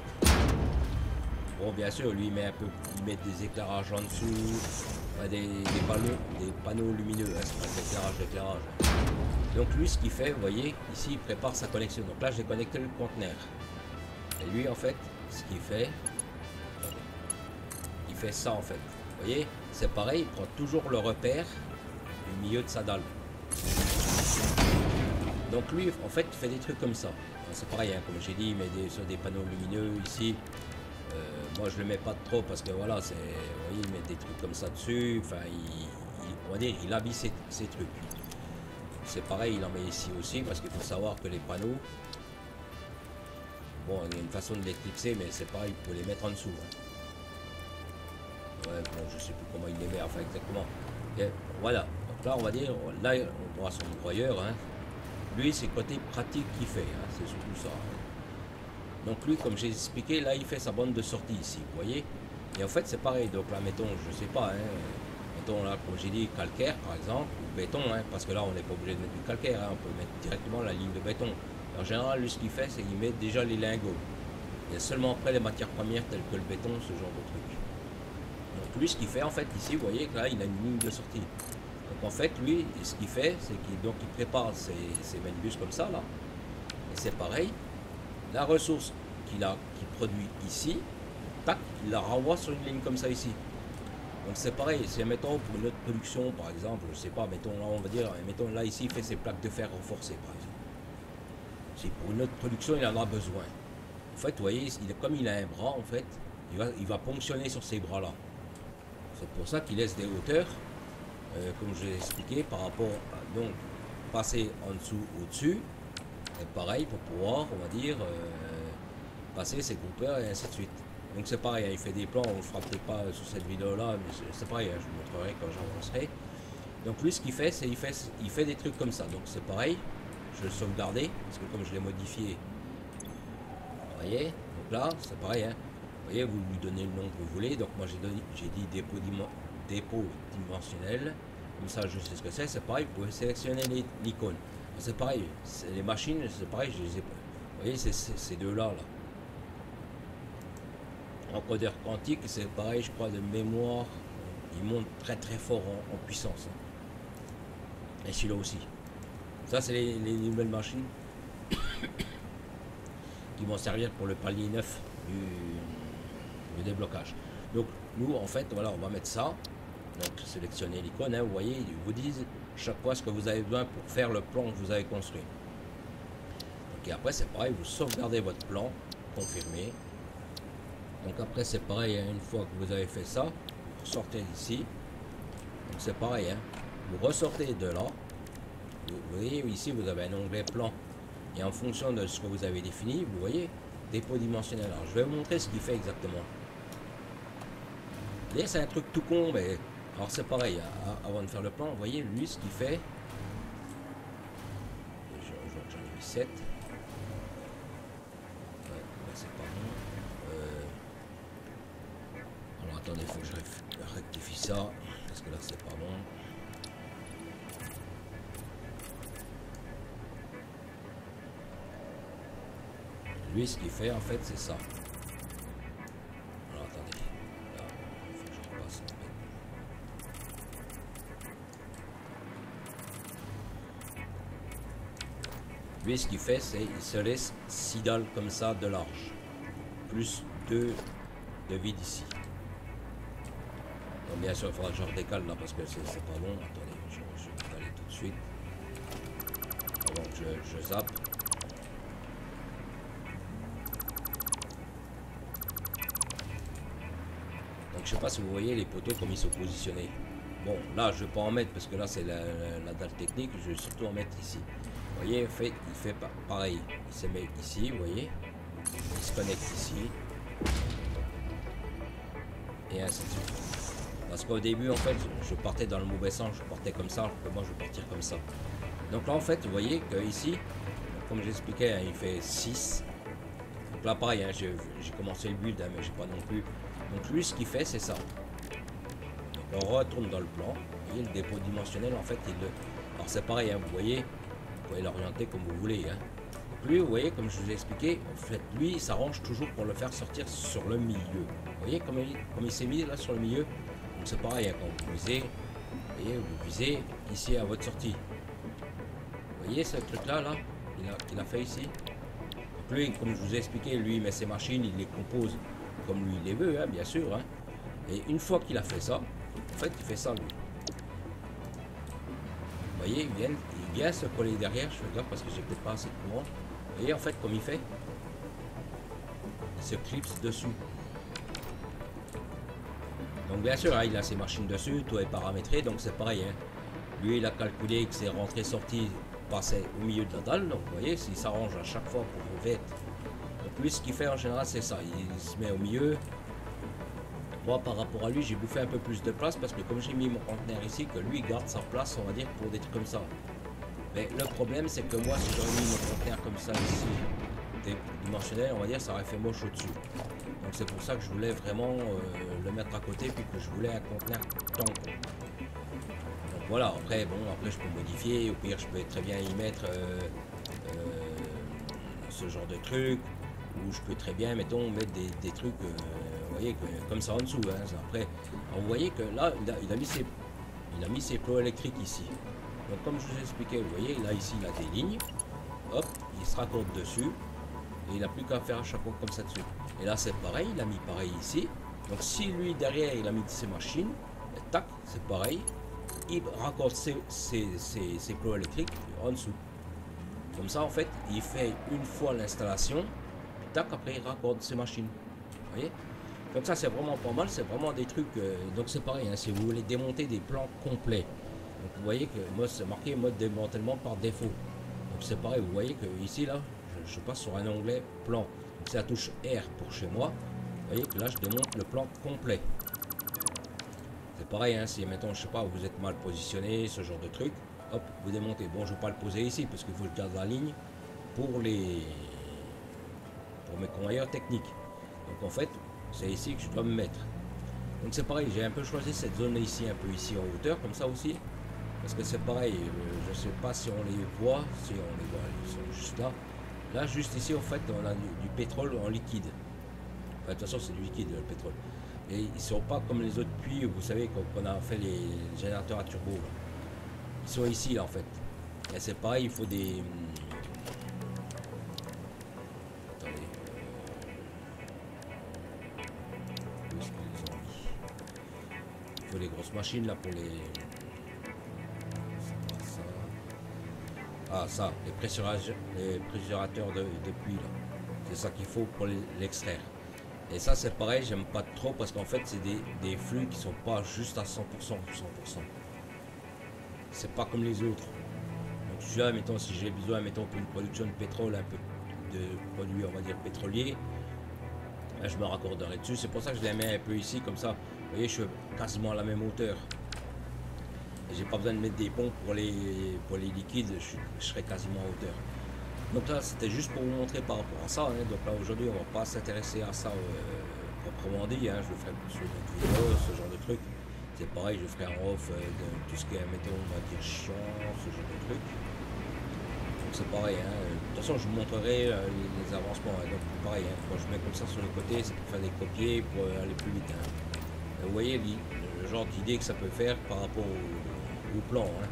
Bon, bien sûr, lui, il met des éclairages en dessous, enfin, des panneaux lumineux, hein, c'est pas d'éclairage. Donc lui, ce qu'il fait, vous voyez, ici, il prépare sa connexion. Donc là, j'ai connecté le conteneur. Et lui, en fait, ce qu'il fait, il fait ça, en fait. Vous voyez, c'est pareil, il prend toujours le repère du milieu de sa dalle. Donc lui, en fait, il fait des trucs comme ça. C'est pareil, hein, comme j'ai dit, il met sur des panneaux lumineux ici. Moi, je le mets pas trop parce que voilà, c'est, vous voyez, il met des trucs comme ça dessus. Enfin, on va dire, il habille ses trucs. C'est pareil, il en met ici aussi parce qu'il faut savoir que les panneaux, bon, il y a une façon de les clipser, mais c'est pareil, il faut les mettre en dessous. Hein. Ouais, bon, je sais plus comment il les met, enfin exactement. Et voilà, donc là, on va dire, là, on voit son broyeur. Hein. Lui, c'est le côté pratique qu'il fait, hein, c'est surtout ça. Donc lui, comme j'ai expliqué, là, il fait sa bande de sortie ici, vous voyez. Et en fait, c'est pareil. Donc là, mettons, je sais pas, hein, mettons là, comme j'ai dit, calcaire, par exemple, ou béton, hein, parce que là, on n'est pas obligé de mettre du calcaire, hein, on peut mettre directement la ligne de béton. En général, lui, ce qu'il fait, c'est qu'il met déjà les lingots. Il y a seulement après les matières premières, telles que le béton, ce genre de truc. Donc lui, ce qu'il fait, en fait, ici, vous voyez que là, il a une ligne de sortie. Donc en fait, lui, ce qu'il fait, c'est qu'il prépare ses minibus comme ça, là. Et c'est pareil. La ressource qu'il produit ici, tac, il la renvoie sur une ligne comme ça ici. Donc c'est pareil, c'est mettons pour une autre production, par exemple, je sais pas, mettons là, on va dire, mettons là ici, il fait ses plaques de fer renforcées, par exemple. Si pour une autre production, il en a besoin. En fait, vous voyez, comme il a un bras, en fait, il va ponctionner sur ces bras-là. C'est pour ça qu'il laisse des hauteurs, comme je l'ai expliqué, par rapport à, donc, passer en dessous, au-dessus. Et pareil pour pouvoir, on va dire, passer ses groupeurs et ainsi de suite. Donc c'est pareil, hein, il fait des plans, on ne le fera peut-être pas sur cette vidéo là, mais c'est pareil, hein, je vous montrerai quand j'avancerai. Donc lui ce qu'il fait, c'est il fait des trucs comme ça. Donc c'est pareil, je vais le sauvegarder, parce que comme je l'ai modifié, vous voyez, donc là c'est pareil, hein, vous voyez, vous lui donnez le nom que vous voulez. Donc moi j'ai dit dépôt dimensionnel, comme ça je sais ce que c'est pareil, vous pouvez sélectionner l'icône. C'est pareil, les machines, c'est pareil, je les ai, vous voyez, c'est ces deux-là. Là. Encodeur quantique, c'est pareil, je crois, de mémoire, il monte très très fort en puissance. Hein. Et celui-là aussi. Ça, c'est les nouvelles machines qui vont servir pour le palier 9 du déblocage. Donc, nous, en fait, voilà, on va mettre ça. Donc, sélectionner l'icône, hein, vous voyez, ils vous disent chaque fois ce que vous avez besoin pour faire le plan que vous avez construit. Donc, et après, c'est pareil, vous sauvegardez votre plan, confirmez. Donc après c'est pareil, hein, une fois que vous avez fait ça, vous sortez d'ici. Donc c'est pareil, hein, vous ressortez de là. Vous voyez ici vous avez un onglet plan. Et en fonction de ce que vous avez défini, vous voyez, dépôt dimensionnel. Alors je vais vous montrer ce qu'il fait exactement. Vous voyez, c'est un truc tout con, mais alors c'est pareil, hein, avant de faire le plan, vous voyez, lui ce qu'il fait. J'en ai mis 7. Attendez, il faut que je rectifie ça, parce que là c'est pas bon. Lui, ce qu'il fait en fait, c'est ça. Alors attendez, là, il faut que je repasse. Lui, ce qu'il fait, c'est il se laisse 6 dalles comme ça de large, plus 2 de vide ici. Donc, bien sûr, il faudra que je redécale là parce que c'est pas bon. Attendez, je vais décaler tout de suite. Avant que je zappe. Donc, je sais pas si vous voyez les poteaux comme ils sont positionnés. Bon, là, je vais pas en mettre parce que là, c'est la dalle technique. Je vais surtout en mettre ici. Vous voyez, il fait pareil. Il se met ici, vous voyez. Il se connecte ici. Et ainsi de suite. Parce qu'au début, en fait, je partais dans le mauvais sens, je partais comme ça, alors que moi, je vais partir comme ça. Donc là, en fait, vous voyez que ici, comme j'expliquais, hein, il fait 6. Donc là, pareil, hein, j'ai commencé le build, hein, mais j'ai pas non plus. Donc lui, ce qu'il fait, c'est ça. Donc on retourne dans le plan. Vous voyez, le dépôt dimensionnel, en fait, alors c'est pareil, hein, vous voyez, vous pouvez l'orienter comme vous voulez. Hein. lui, vous voyez, comme je vous ai expliqué, en fait, lui, il s'arrange toujours pour le faire sortir sur le milieu. Vous voyez comme il s'est mis là sur le milieu. Donc c'est pareil, hein, quand vous visez, vous voyez, vous visez ici à votre sortie. Vous voyez ce truc-là, là, qu'il a fait ici. Donc lui, comme je vous ai expliqué, lui, il met ses machines, il les compose comme lui il les veut, hein, bien sûr. Hein. Et une fois qu'il a fait ça, en fait, il fait ça, lui. Vous voyez, il vient se coller derrière, je regarde parce que j'ai peut-être pas assez de courant. Vous voyez, en fait, comme il fait, il se clipse dessus. Donc bien sûr, hein, il a ses machines dessus, tout est paramétré, donc c'est pareil. Hein. Lui, il a calculé que ses rentrées-sorties passaient au milieu de la dalle, donc vous voyez, s'il s'arrange à chaque fois pour vite. Donc lui, ce qu'il fait en général, c'est ça, il se met au milieu. Moi, par rapport à lui, j'ai bouffé un peu plus de place parce que comme j'ai mis mon conteneur ici, que lui garde sa place, on va dire, pour des trucs comme ça. Mais le problème, c'est que moi, si j'aurais mis mon conteneur comme ça ici, dimensionnel, on va dire, ça aurait fait moche au-dessus. Donc c'est pour ça que je voulais vraiment le mettre à côté, puis que je voulais un conteneur tampon. Donc voilà, après, bon, après je peux modifier, au pire, je peux très bien y mettre ce genre de truc, ou je peux très bien, mettons, mettre des trucs... vous voyez, comme ça en dessous. Hein. Après, vous voyez que là, il a mis ses plots électriques ici. Donc, comme je vous ai expliqué, vous voyez, là, ici, il a des lignes. Hop, il se raccorde dessus. Et il n'a plus qu'à faire à chaque fois comme ça dessus. Et là, c'est pareil, il a mis pareil ici. Donc, si lui, derrière, il a mis ses machines, et tac, c'est pareil. Il raccorde ses plots électriques en dessous. Comme ça, en fait, il fait une fois l'installation. Tac, après, il raccorde ses machines. Vous voyez? Donc ça c'est vraiment pas mal, c'est vraiment des trucs, donc c'est pareil, hein, si vous voulez démonter des plans complets. Donc vous voyez que moi c'est marqué mode démantèlement par défaut. Donc c'est pareil, vous voyez que ici là, je passe sur un onglet plan. C'est la touche R pour chez moi. Vous voyez que là je démonte le plan complet. C'est pareil, hein, si mettons, je sais pas, vous êtes mal positionné, ce genre de truc, hop, vous démontez. Bon, je vais pas le poser ici parce qu'il faut que je garde la ligne pour mes convoyeurs techniques. Donc en fait, c'est ici que je dois me mettre. Donc c'est pareil, j'ai un peu choisi cette zone ici, un peu ici en hauteur, comme ça aussi. Parce que c'est pareil, je sais pas si on les voit, si on les voit, ils sont juste là. Là, juste ici, en fait, on a du pétrole en liquide. Enfin, de toute façon, c'est du liquide, le pétrole. Et ils sont pas comme les autres puits, vous savez, qu'on a fait les générateurs à turbo. Là. Ils sont ici, là, en fait. Et c'est pareil, il faut des... les grosses machines là pour les... Ça. Ah ça, les pressurateurs de puits là. C'est ça qu'il faut pour l'extraire. Et ça c'est pareil, j'aime pas trop parce qu'en fait c'est des flux qui sont pas juste à 100%. C'est pas comme les autres. Donc celui-là, mettons, si j'ai besoin, mettons, pour une production de pétrole, un peu de produits, on va dire, pétroliers, là, je me raccorderai dessus. C'est pour ça que je les mets un peu ici, comme ça. Vous voyez, je suis quasiment à la même hauteur. J'ai pas besoin de mettre des pompes pour les liquides, je serai quasiment à hauteur. Donc là, c'était juste pour vous montrer par rapport à ça. Hein. Donc là, aujourd'hui, on va pas s'intéresser à ça proprement dit. Hein. Je le ferai sur notre vidéo, ce genre de truc. C'est pareil, je ferai en off de tout ce qui est, mettons, on va dire chiant, ce genre de truc. Donc c'est pareil. Hein. De toute façon, je vous montrerai les avancements. Hein. Donc pareil, hein. Quand je mets comme ça sur le côté, c'est pour faire des copiers, pour aller plus vite. Hein. Vous voyez le genre d'idée que ça peut faire par rapport au plan. Hein.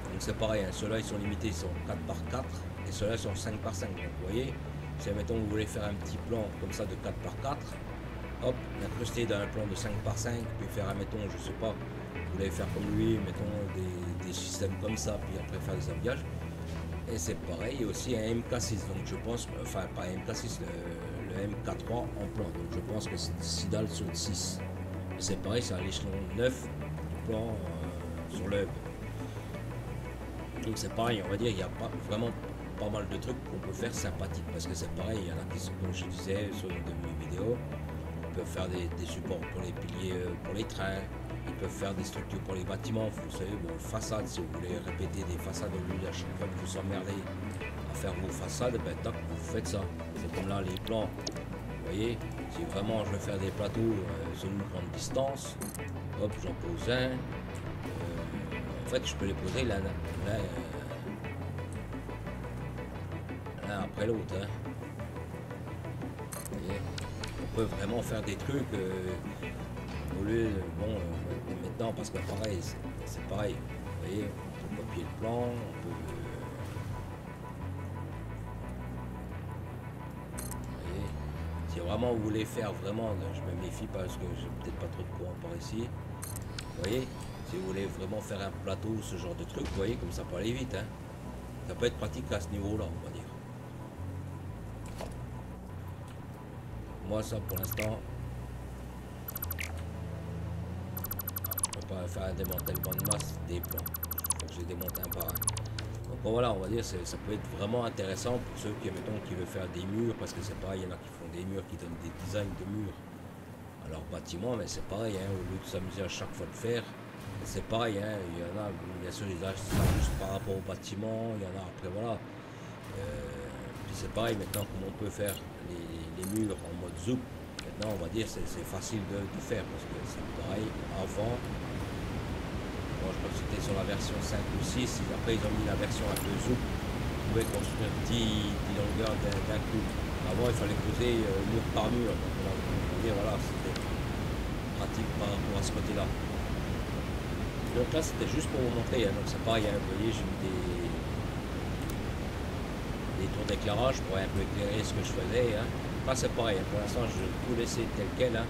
Donc c'est pareil, hein. Ceux-là ils sont limités, ils sont 4 par 4 et ceux-là sont 5 par 5. Donc vous voyez, si mettons vous voulez faire un petit plan comme ça de 4 par 4, hop, l'incruster dans un plan de 5 par 5, puis faire, mettons, je sais pas, vous voulez faire comme lui, mettons des systèmes comme ça, puis après faire des habillages. Et c'est pareil aussi un MK6, donc je pense, enfin pas MK6, le MK3 en plan, donc je pense que c'est 6 dalles sur 6. C'est pareil, c'est à l'échelon 9 plan sur le hub. Donc c'est pareil, on va dire, il y a pas, vraiment pas mal de trucs qu'on peut faire sympathiques. Parce que c'est pareil, il y en a qui sont, comme je disais sur une de mes vidéos, ils peuvent faire des supports pour les piliers, pour les trains, ils peuvent faire des structures pour les bâtiments, vous savez, vos façades, si vous voulez répéter des façades au lieu à chaque fois que vous emmerdez à faire vos façades, ben tac, vous faites ça. C'est comme là les plans. Vous voyez, si vraiment je veux faire des plateaux sur une grande distance, hop, j'en pose un. En fait, je peux les poser l'un l'un après l'autre. Hein. Vous voyez, on peut vraiment faire des trucs au lieu de, bon, maintenant parce que pareil, c'est pareil. Vous voyez, on peut copier le plan, on peut. Vous voyez, si vraiment vous voulez faire vraiment, je me méfie parce que j'ai peut-être pas trop de courant par ici. Vous voyez, si vous voulez vraiment faire un plateau, ce genre de truc, vous voyez, comme ça peut aller vite. Hein. Ça peut être pratique à ce niveau-là, on va dire. Moi, ça pour l'instant, je peux pas faire un démantèlement de masse des plans. Il faut que je démonte un par un. Donc voilà, on va dire, ça peut être vraiment intéressant pour ceux qui, mettons, qui veulent faire des murs, parce que c'est pareil, il y en a qui font des murs, qui donnent des designs de murs à leur bâtiment, mais c'est pareil, hein, au lieu de s'amuser à chaque fois de faire, c'est pareil, hein, il y en a, bien sûr, ils achètent ça juste par rapport au bâtiment, il y en a après, voilà. Puis c'est pareil, maintenant, comme on peut faire les murs en mode zoom, maintenant, on va dire, c'est facile de faire, parce que c'est pareil, avant, bon, je crois que c'était sur la version 5 ou 6, après ils ont mis la version un peu zoom, vous pouvez construire 10 longueurs d'un coup. Avant, il fallait poser mur par mur, donc voilà, c'était pratique par rapport à ce côté-là. Donc là, c'était juste pour vous montrer, hein. Donc c'est pareil, hein, vous voyez, j'ai mis des tours d'éclairage pour un peu éclairer ce que je faisais. Hein. Là, c'est pareil, hein. Pour l'instant, je vais tout laisser tel quel. Hein.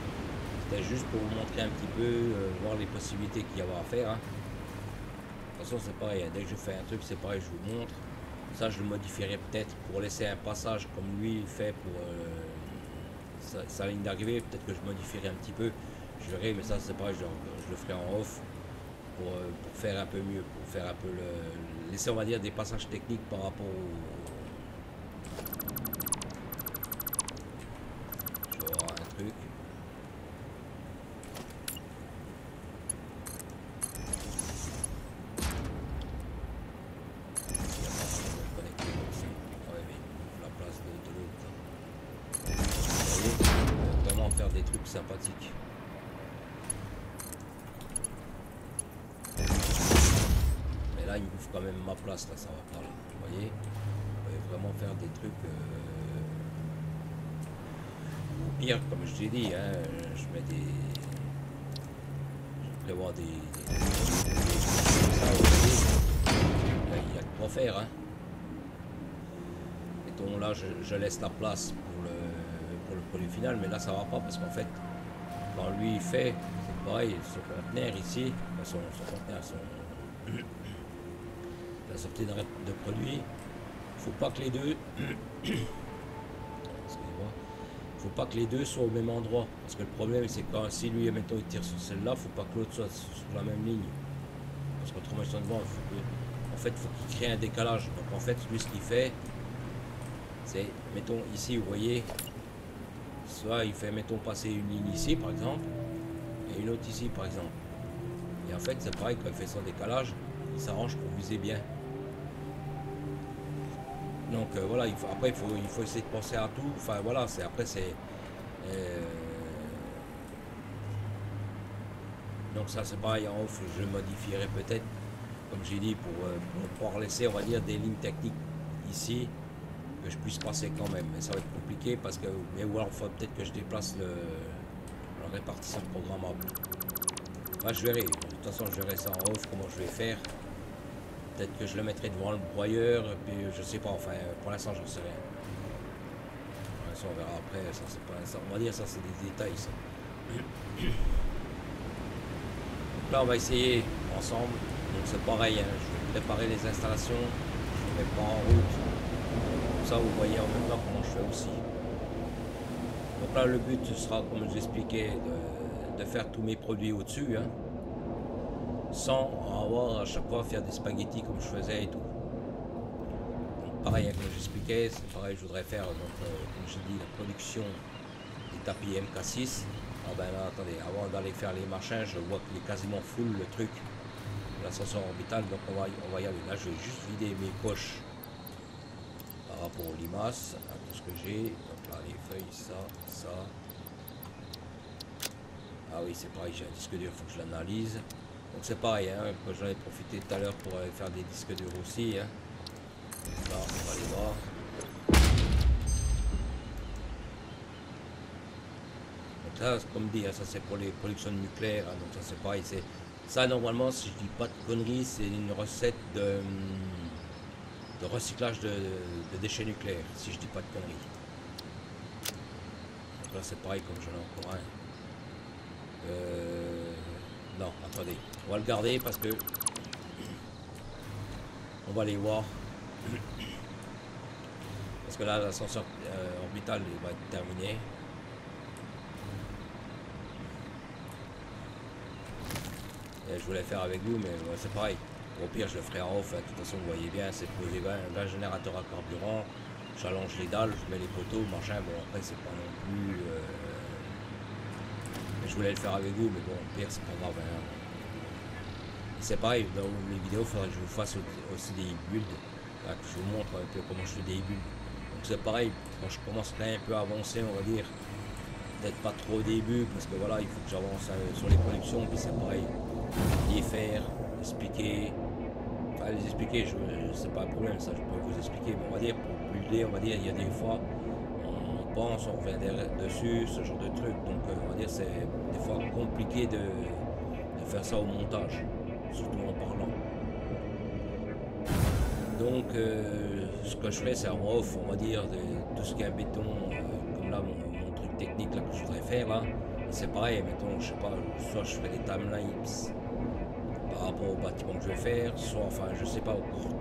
C'était juste pour vous montrer un petit peu, voir les possibilités qu'il y avait à faire. Hein. De toute façon, c'est pareil, hein. Dès que je fais un truc, c'est pareil, je vous montre. Ça, je le modifierai peut-être pour laisser un passage comme lui il fait pour sa ligne d'arrivée. Peut-être que je modifierai un petit peu. Je verrai, mais ça, c'est pareil, je le ferai en off. Pour faire un peu mieux, pour faire un peu laisser, on va dire, des passages techniques par rapport au... Je vais voir un truc. La place de l'autre. Vous voyez, vraiment faire des trucs sympathiques. Là, il me bouffe quand même ma place, là, ça va pas là. Vous voyez, on peut vraiment faire des trucs. Ou pire, comme je t'ai dit, hein, je mets des. Je prévois des ça, là, il y a de quoi faire. Hein. Mettons, là, je laisse la place pour le produit final, mais là, ça va pas parce qu'en fait, quand lui il fait, c'est pareil, son conteneur ici, son conteneur, la sortie de produit, faut pas que les deux excusez-moi, faut pas que les deux soient au même endroit, parce que le problème c'est quand si lui mettons il tire sur celle-là, faut pas que l'autre soit sur la même ligne, parce qu'autrement ils sont devant, en fait faut qu'il crée un décalage. Donc en fait lui ce qu'il fait, c'est mettons ici vous voyez, soit il fait mettons passer une ligne ici par exemple et une autre ici par exemple, et en fait c'est pareil, quand il fait son décalage il s'arrange pour viser bien. Donc voilà, après il faut essayer de penser à tout. Enfin voilà, après c'est donc ça c'est pareil en off, je modifierai peut-être, comme j'ai dit, pour pouvoir laisser on va dire des lignes techniques ici que je puisse passer quand même. Mais ça va être compliqué parce que ou alors il faut peut-être que je déplace la répartition programmable. Bah, je verrai, de toute façon je verrai ça en off comment je vais faire. Peut-être que je le mettrai devant le broyeur, puis je sais pas, enfin pour l'instant j'en sais rien. Pour l'instant on verra après, ça c'est pas ça, on va dire ça c'est des détails ça. Donc là on va essayer ensemble, donc c'est pareil, hein. Je vais préparer les installations, je ne mets pas en route. Comme ça vous voyez en même temps comment je fais aussi. Donc là le but sera, comme je l'expliquais, de faire tous mes produits au-dessus. Hein. Sans avoir à chaque fois faire des spaghettis comme je faisais et tout. Donc pareil, hein, comme j'expliquais, c'est pareil, je voudrais faire, donc, comme j'ai dit, la production des tapis MK6. Ah ben là, attendez, avant d'aller faire les machins, je vois qu'il est quasiment full le truc, l'ascenseur orbital, donc on va y aller. Là, je vais juste vider mes poches par rapport aux limaces, à tout ce que j'ai. Donc là, les feuilles, ça. Ah oui, c'est pareil, j'ai un disque dur, il faut que je l'analyse. Donc c'est pareil, hein, que j'en ai profité tout à l'heure pour aller faire des disques durs aussi. Hein. Là, on va aller voir. Ça, comme dit, hein, ça c'est pour les productions nucléaires, hein, donc ça c'est pareil. Ça normalement, si je dis pas de conneries, c'est une recette de recyclage de déchets nucléaires, si je dis pas de conneries. Donc là c'est pareil comme j'en ai encore un. Non, attendez, on va le garder parce que on va aller voir. Parce que là l'ascenseur orbital il va être terminé. Et je voulais faire avec vous, mais ouais, c'est pareil. Au pire je le ferai en off, hein. De toute façon vous voyez bien, c'est posé 20 générateurs à carburant. J'allonge les dalles, je mets les poteaux, machin, bon après c'est pas non plus... Je voulais le faire avec vous, mais bon, au pire c'est pas grave. Hein. C'est pareil, dans les vidéos, il faudrait que je vous fasse aussi des builds, là, que je vous montre un peu comment je fais des builds. Donc c'est pareil, quand je commence un peu à avancer, on va dire, peut-être pas trop au début, parce que voilà, il faut que j'avance sur les productions, puis c'est pareil, les faire, expliquer, enfin les expliquer, c'est pas un problème, ça je peux vous expliquer, mais on va dire, pour builder, on va dire, il y a des fois, on pense, on revient dessus, ce genre de truc, donc on va dire, c'est des fois compliqué de faire ça au montage, surtout en parlant. Donc ce que je fais c'est en off, on va dire, de tout ce qui est un béton, comme là mon truc technique là que je voudrais faire là, c'est pareil, mettons, je sais pas, soit je fais des timelines par rapport au bâtiment que je vais faire, soit enfin je sais pas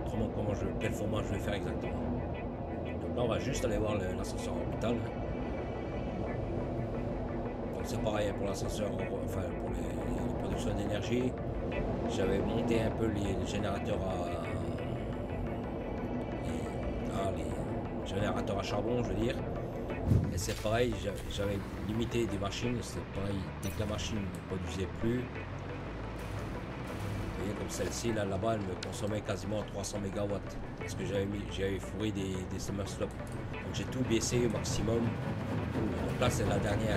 autrement quel format je vais faire exactement. Donc là on va juste aller voir l'ascenseur orbital. Donc c'est pareil pour l'ascenseur, enfin pour les productions d'énergie. J'avais monté un peu les générateurs les générateurs à charbon, je veux dire. Et c'est pareil, j'avais limité des machines, c'est pareil, dès que la machine ne produisait plus, vous voyez comme celle-ci, là-bas, elle me consommait quasiment 300 MW, parce que j'avais fourré des summer slope. Donc j'ai tout baissé au maximum. Donc là, c'est le dernier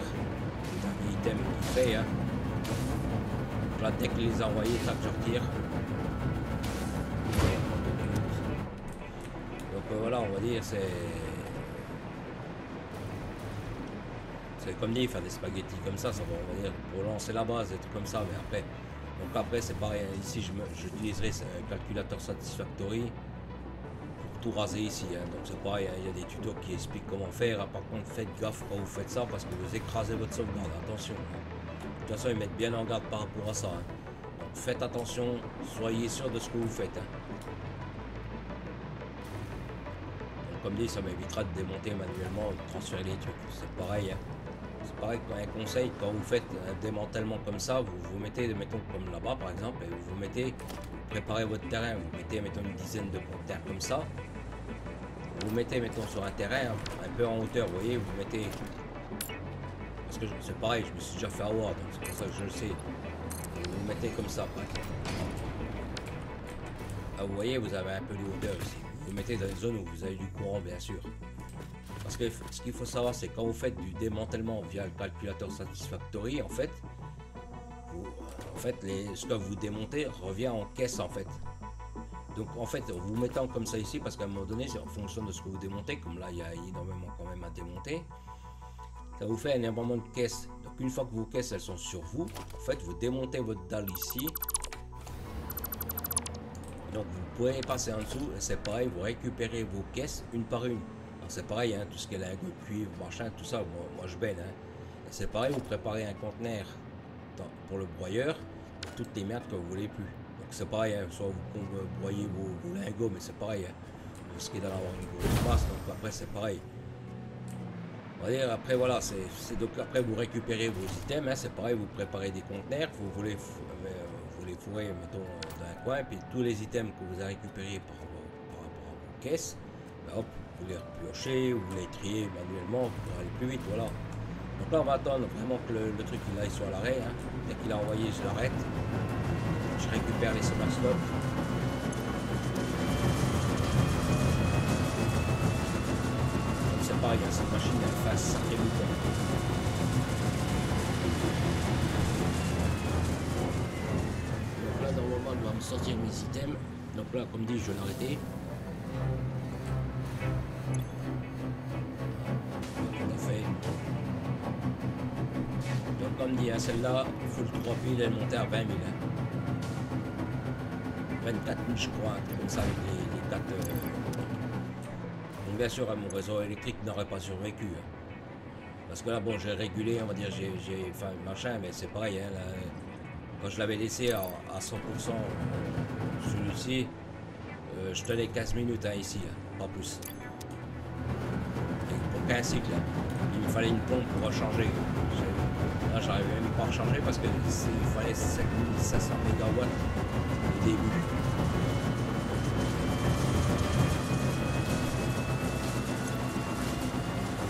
item qui fait. Hein. Donc là, dès que les envoyés, tac, je retire. Donc voilà, on va dire, c'est comme dit, faire des spaghettis comme ça va, on va dire, pour lancer la base, des trucs comme ça, mais après, donc après c'est pareil, ici j'utiliserai un calculateur Satisfactory pour tout raser ici, hein. Donc c'est pareil, hein, il y a des tutos qui expliquent comment faire, hein. Par contre faites gaffe quand vous faites ça parce que vous écrasez votre sauvegarde, attention, hein. De toute façon ils mettent bien en garde par rapport à ça, hein. Donc faites attention, soyez sûr de ce que vous faites, hein. Donc, comme dit, ça m'évitera de démonter manuellement, de transférer les trucs, c'est pareil, hein. C'est pareil qu'un conseil, quand vous faites un démantèlement comme ça, vous vous mettez, mettons comme là-bas par exemple, et vous mettez, préparez votre terrain, vous mettez, mettons une dizaine de conteneurs comme ça, vous mettez, mettons sur un terrain un peu en hauteur, vous voyez, vous mettez, parce que c'est pareil, je me suis déjà fait avoir, donc c'est pour ça que je le sais, vous mettez comme ça par exemple. Là, vous voyez, vous avez un peu de hauteur ici, vous mettez dans une zone où vous avez du courant bien sûr. Parce que ce qu'il faut savoir, c'est quand vous faites du démantèlement via le calculateur Satisfactory, en fait, ce que vous démontez revient en caisse en fait. Donc en fait, vous mettant comme ça ici, parce qu'à un moment donné, c'est en fonction de ce que vous démontez, comme là il y a énormément quand même à démonter, ça vous fait énormément de caisses. Donc une fois que vos caisses elles sont sur vous, en fait vous démontez votre dalle ici. Donc vous pouvez passer en dessous, et c'est pareil, vous récupérez vos caisses une par une. C'est pareil, hein, tout ce qui est lingot, cuivre, machin, tout ça, moi je baigne. Hein. C'est pareil, vous préparez un conteneur pour le broyeur, pour toutes les merdes que vous voulez plus. Donc c'est pareil, hein, soit vous broyez vos lingots, mais c'est pareil, hein, vous risquez d'en avoir une grosse masse, donc après c'est pareil. On va dire, après voilà, donc après vous récupérez vos items, hein, c'est pareil, vous préparez des conteneurs, vous les fourrez, mettons, dans un coin, puis tous les items que vous avez récupérés par rapport à vos caisses, ben, hop, vous les repiochez, vous les triez manuellement pour aller plus vite, voilà. Donc là on va attendre vraiment que le truc il aille sur l'arrêt, hein. Dès qu'il a envoyé je l'arrête, je récupère les summer slope. Donc c'est pareil, hein, cette machine elle fait un sacré bouton. Donc là normalement elle va me sortir mes items, donc là comme dit je vais l'arrêter. comme dit, hein, celle-là, full 3 piles, elle montait à 20 000. Hein. 24 000, je crois, un truc comme ça avec les 4. Donc bien sûr, hein, mon réseau électrique n'aurait pas survécu. Hein. Parce que là, bon, j'ai régulé, on va dire, enfin, machin, mais c'est pareil. Hein, là, quand je l'avais laissé à 100% celui-ci, je tenais 15 minutes hein, ici, hein, pas plus. Et pour 15 cycles, hein, il me fallait une pompe pour recharger. Là, j'arrivais même pas à recharger parce qu'il fallait 7500 MW au début.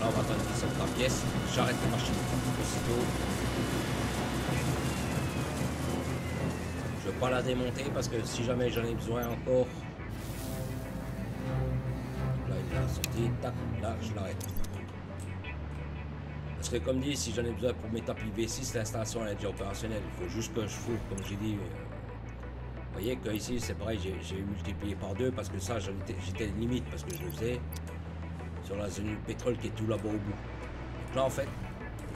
Là, on va attendre qu'il sorte la pièce. J'arrête la machine aussitôt. Je ne veux pas la démonter parce que si jamais j'en ai besoin encore. Là, il a sorti. Tac, là, je l'arrête. Parce que comme dit, si j'en ai besoin pour mes tapis V6, l'installation elle est déjà opérationnelle. Il faut juste que je fourre, comme j'ai dit. Vous voyez que ici c'est pareil, j'ai multiplié par 2 parce que ça j'étais limite parce que je le faisais sur la zone pétrole qui est tout là-bas au bout. Donc là en fait,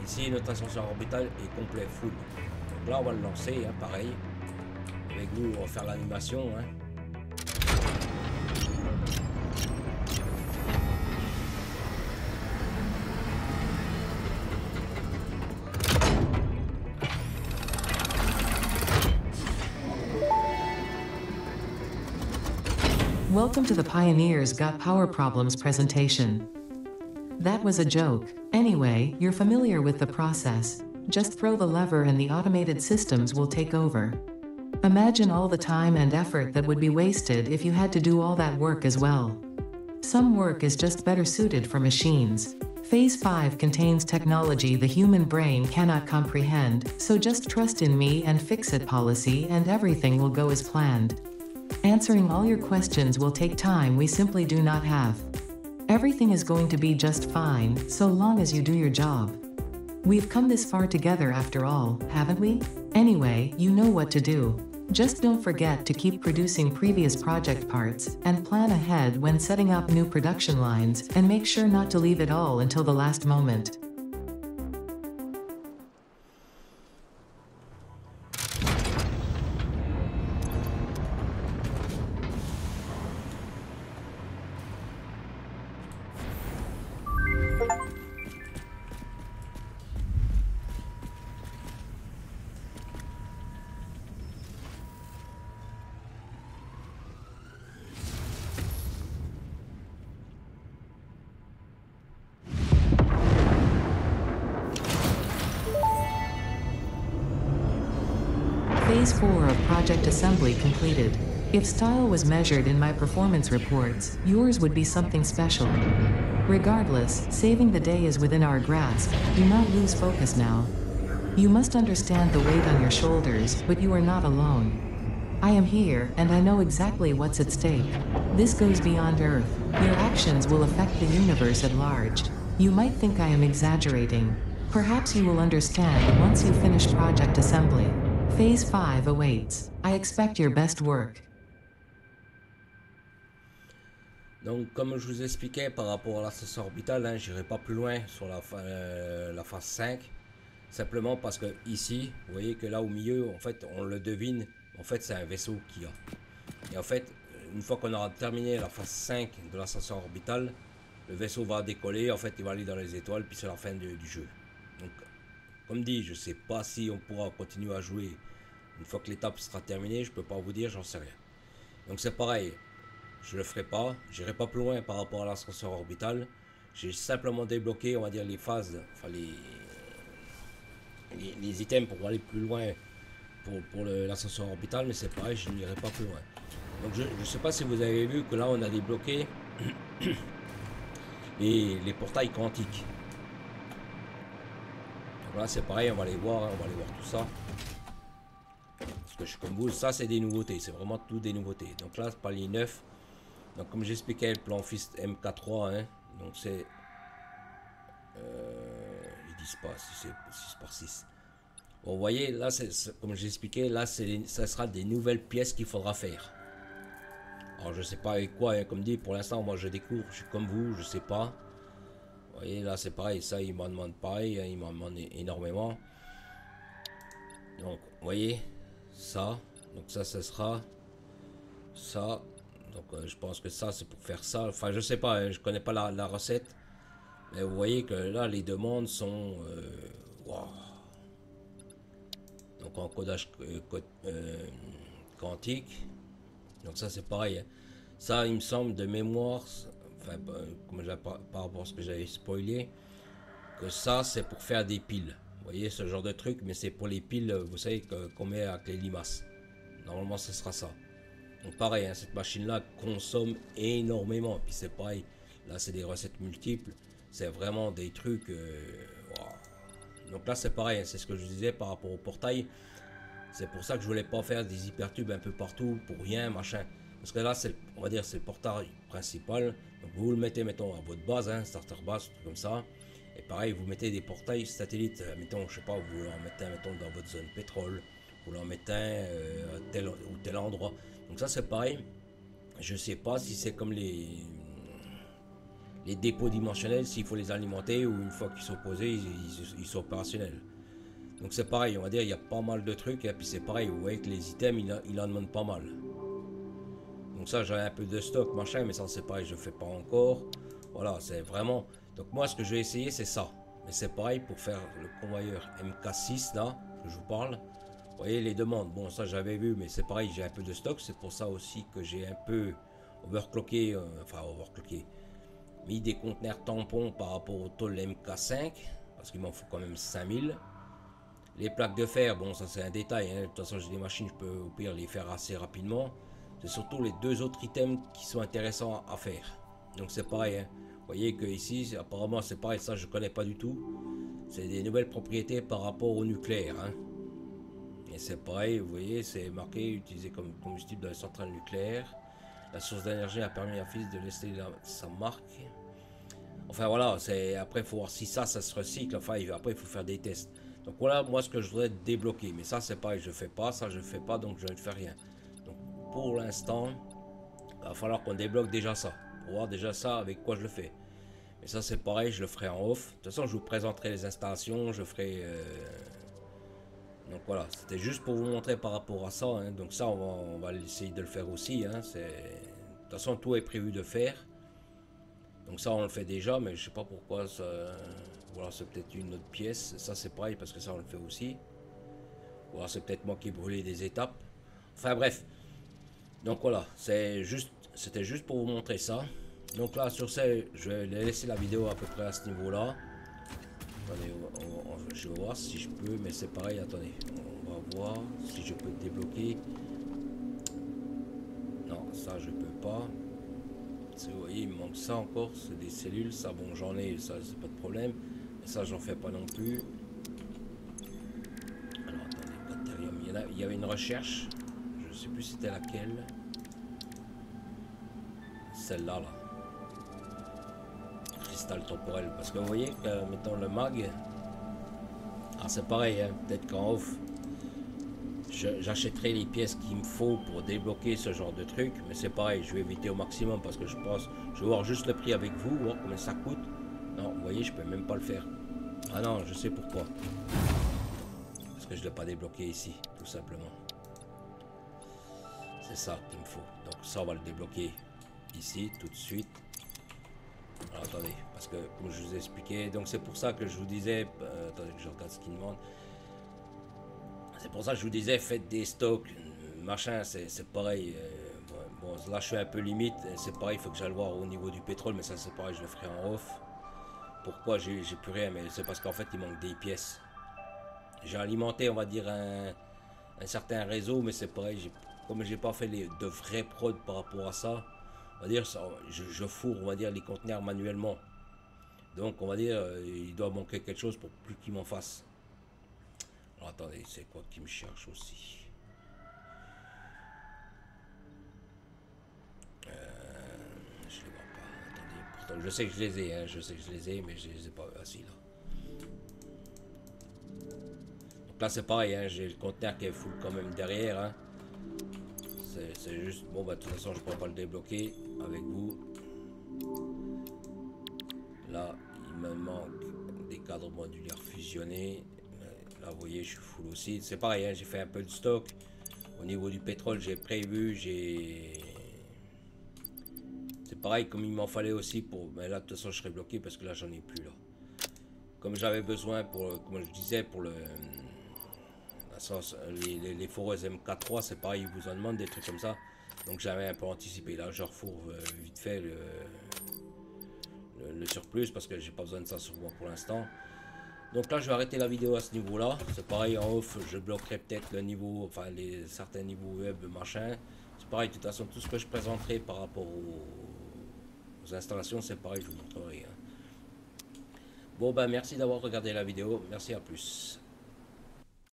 ici notre ascenseur orbital est complet, full. Donc là on va le lancer, hein, pareil. Avec nous on va faire l'animation. Hein. Welcome to the Pioneers Got Power Problems presentation. That was a joke. Anyway, you're familiar with the process. Just throw the lever and the automated systems will take over. Imagine all the time and effort that would be wasted if you had to do all that work as well. Some work is just better suited for machines. Phase 5 contains technology the human brain cannot comprehend, so just trust in me and fix-it policy and everything will go as planned. Answering all your questions will take time we simply do not have. Everything is going to be just fine, so long as you do your job. We've come this far together after all, haven't we? Anyway, you know what to do. Just don't forget to keep producing previous project parts, and plan ahead when setting up new production lines, and make sure not to leave it all until the last moment. Phase 4 of project assembly completed. If style was measured in my performance reports, yours would be something special. Regardless, saving the day is within our grasp. Do not lose focus now. You must understand the weight on your shoulders, but you are not alone. I am here, and I know exactly what's at stake. This goes beyond Earth. Your actions will affect the universe at large. You might think I am exaggerating. Perhaps you will understand once you finish project assembly. Phase 5 awaits. I expect your best work. Donc comme je vous expliquais par rapport à l'ascenseur orbital, hein, j'irai pas plus loin sur la phase 5. Simplement parce que ici, vous voyez que là au milieu, en fait, on le devine, en fait c'est un vaisseau qu'il y a. Et en fait, une fois qu'on aura terminé la phase 5 de l'ascenseur orbital, le vaisseau va décoller, en fait il va aller dans les étoiles, puis c'est la fin du jeu. Donc, comme dit, je sais pas si on pourra continuer à jouer une fois que l'étape sera terminée, je peux pas vous dire, j'en sais rien. Donc c'est pareil, je le ferai pas, j'irai pas plus loin par rapport à l'ascenseur orbital. J'ai simplement débloqué, on va dire, les phases, enfin les items pour aller plus loin pour l'ascenseur orbital, mais c'est pareil, je n'irai pas plus loin. Donc je sais pas si vous avez vu que là on a débloqué les portails quantiques. Donc là c'est pareil, on va aller voir tout ça. Parce que je suis comme vous, ça c'est des nouveautés, c'est vraiment tout des nouveautés. Donc là c'est palier 9. Donc comme j'expliquais, le plan FIST MK3, hein, donc c'est ils disent pas si c'est 6 par 6. Bon, vous voyez, là c'est comme j'expliquais, là ça sera des nouvelles pièces qu'il faudra faire. Alors je sais pas avec quoi, hein, comme dit, pour l'instant moi je découvre, je suis comme vous, je sais pas. Vous voyez, là c'est pareil, ça il m'en demande pareil, hein, il m'en demande énormément. Donc, vous voyez, ça. Donc ça, ce sera ça. Donc je pense que ça, c'est pour faire ça. Enfin, je sais pas, hein, je connais pas la recette. Mais vous voyez que là, les demandes sont... wow. Donc en codage quantique. Donc ça, c'est pareil. Hein. Ça, il me semble, de mémoire, enfin, par rapport à ce que j'avais spoilé, que ça, c'est pour faire des piles. Vous voyez, ce genre de truc, mais c'est pour les piles, vous savez, qu'on met avec les limaces. Normalement, ce sera ça. Donc pareil, hein, cette machine-là consomme énormément. Puis c'est pareil, là, c'est des recettes multiples. C'est vraiment des trucs... wow. Donc là, c'est pareil, hein, c'est ce que je disais par rapport au portail. C'est pour ça que je voulais pas faire des hypertubes un peu partout, pour rien, machin. Parce que là, on va dire, c'est le portail principal. Donc vous le mettez, mettons, à votre base, hein, starter base, tout comme ça. Et pareil, vous mettez des portails satellites, mettons, je sais pas, vous en mettez un, mettons, dans votre zone pétrole, vous en mettez un à tel ou tel endroit. Donc ça, c'est pareil. Je sais pas si c'est comme les dépôts dimensionnels, s'il faut les alimenter ou une fois qu'ils sont posés, ils sont opérationnels. Donc c'est pareil, on va dire, il y a pas mal de trucs. Et puis c'est pareil, vous voyez que les items, il en demande pas mal. Donc ça, j'avais un peu de stock, machin, mais ça, c'est pareil, je fais pas encore. Voilà, c'est vraiment... Donc moi, ce que je vais essayer, c'est ça. Mais c'est pareil pour faire le convoyeur MK6, là, que je vous parle. Vous voyez les demandes, bon ça j'avais vu, mais c'est pareil, j'ai un peu de stock, c'est pour ça aussi que j'ai un peu overclocké, mis des conteneurs tampons par rapport au tôle MK5, parce qu'il m'en faut quand même 5000. Les plaques de fer, bon ça c'est un détail, hein. De toute façon j'ai des machines, je peux au pire les faire assez rapidement. C'est surtout les deux autres items qui sont intéressants à faire. Donc c'est pareil, hein. Vous voyez que ici, apparemment c'est pareil, ça je connais pas du tout. C'est des nouvelles propriétés par rapport au nucléaire, hein. Et c'est pareil, vous voyez, c'est marqué utilisé comme combustible dans les centrales nucléaires. La source d'énergie a permis à Philips de laisser sa marque. Enfin voilà, après il faut voir si ça se recycle. Enfin après il faut faire des tests. Donc voilà moi ce que je voudrais débloquer. Mais ça c'est pareil, je fais pas, ça je fais pas, donc je ne fais rien. Donc pour l'instant, il va falloir qu'on débloque déjà ça. Pour voir déjà ça avec quoi je le fais. Mais ça c'est pareil, je le ferai en off. De toute façon je vous présenterai les installations, je ferai... Donc voilà, c'était juste pour vous montrer par rapport à ça. Hein. Donc ça, on va essayer de le faire aussi. Hein. De toute façon, tout est prévu de faire. Donc ça, on le fait déjà, mais je sais pas pourquoi. Ça... Voilà, c'est peut-être une autre pièce. Ça, c'est pareil, parce que ça, on le fait aussi. Voilà, c'est peut-être moi qui ai brûlé des étapes. Enfin bref. Donc voilà, c'était juste pour vous montrer ça. Donc là, sur ce, je vais laisser la vidéo à peu près à ce niveau-là. Attendez, je vais voir si je peux, mais c'est pareil, attendez, on va voir si je peux débloquer. Non, ça je peux pas. Vous voyez, il me manque ça encore, c'est des cellules, ça bon j'en ai, ça c'est pas de problème. Mais ça j'en fais pas non plus. Alors attendez, bactérium, il y avait une recherche, je sais plus c'était laquelle. Celle-là là. Cristal temporel, parce que vous voyez que mettons le mag, ah c'est pareil, hein, peut-être qu'en off j'achèterai les pièces qu'il me faut pour débloquer ce genre de truc, mais c'est pareil, je vais éviter au maximum parce que je pense, je vais voir juste le prix avec vous, voir combien ça coûte. Non, vous voyez, je peux même pas le faire. Ah non, je sais pourquoi, parce que je l'ai pas débloqué ici, tout simplement. C'est ça qu'il me faut, donc ça on va le débloquer ici tout de suite. Alors, attendez, parce que comme je vous ai expliqué, donc c'est pour ça que je vous disais, attendez que je regarde ce qu'il demande. C'est pour ça que je vous disais, faites des stocks, machin, c'est pareil. Bon, là je suis un peu limite, c'est pareil, il faut que j'aille voir au niveau du pétrole, mais ça c'est pareil, je le ferai en off. Pourquoi j'ai plus rien, mais c'est parce qu'en fait il manque des pièces. J'ai alimenté, on va dire, un certain réseau, mais c'est pareil, comme j'ai pas fait de vrais prods par rapport à ça, on va dire, je fourre, on va dire, les conteneurs manuellement. Donc on va dire, il doit manquer quelque chose pour plus qu'il m'en fasse. Alors attendez, c'est quoi qui me cherche aussi? Je les vois pas. Attendez, pourtant je sais que je les ai, hein, je sais que je les ai, mais je les ai pas assis là. Donc là c'est pareil, hein, j'ai le conteneur qui est full quand même derrière. Hein. C'est juste, bon bah de toute façon je pourrais pas le débloquer avec vous. Là il me manque des cadres modulaires fusionnés. Là, vous voyez, je suis full aussi. C'est pareil, hein, j'ai fait un peu de stock. Au niveau du pétrole, j'ai prévu, c'est pareil, comme il m'en fallait aussi pour... Mais là, de toute façon, je serais bloqué parce que là, j'en ai plus, là. Comme j'avais besoin pour, comme je disais, pour les foreuses MK3, c'est pareil, ils vous en demandent des trucs comme ça. Donc j'avais un peu anticipé. Là, je refourve vite fait le surplus parce que j'ai pas besoin de ça sur moi pour l'instant. Donc là, je vais arrêter la vidéo à ce niveau-là. C'est pareil, en off, je bloquerai peut-être le niveau, enfin certains niveaux web, machin. C'est pareil, de toute façon, tout ce que je présenterai par rapport aux installations, c'est pareil, je vous montrerai. Hein. Bon, ben merci d'avoir regardé la vidéo. Merci, à plus.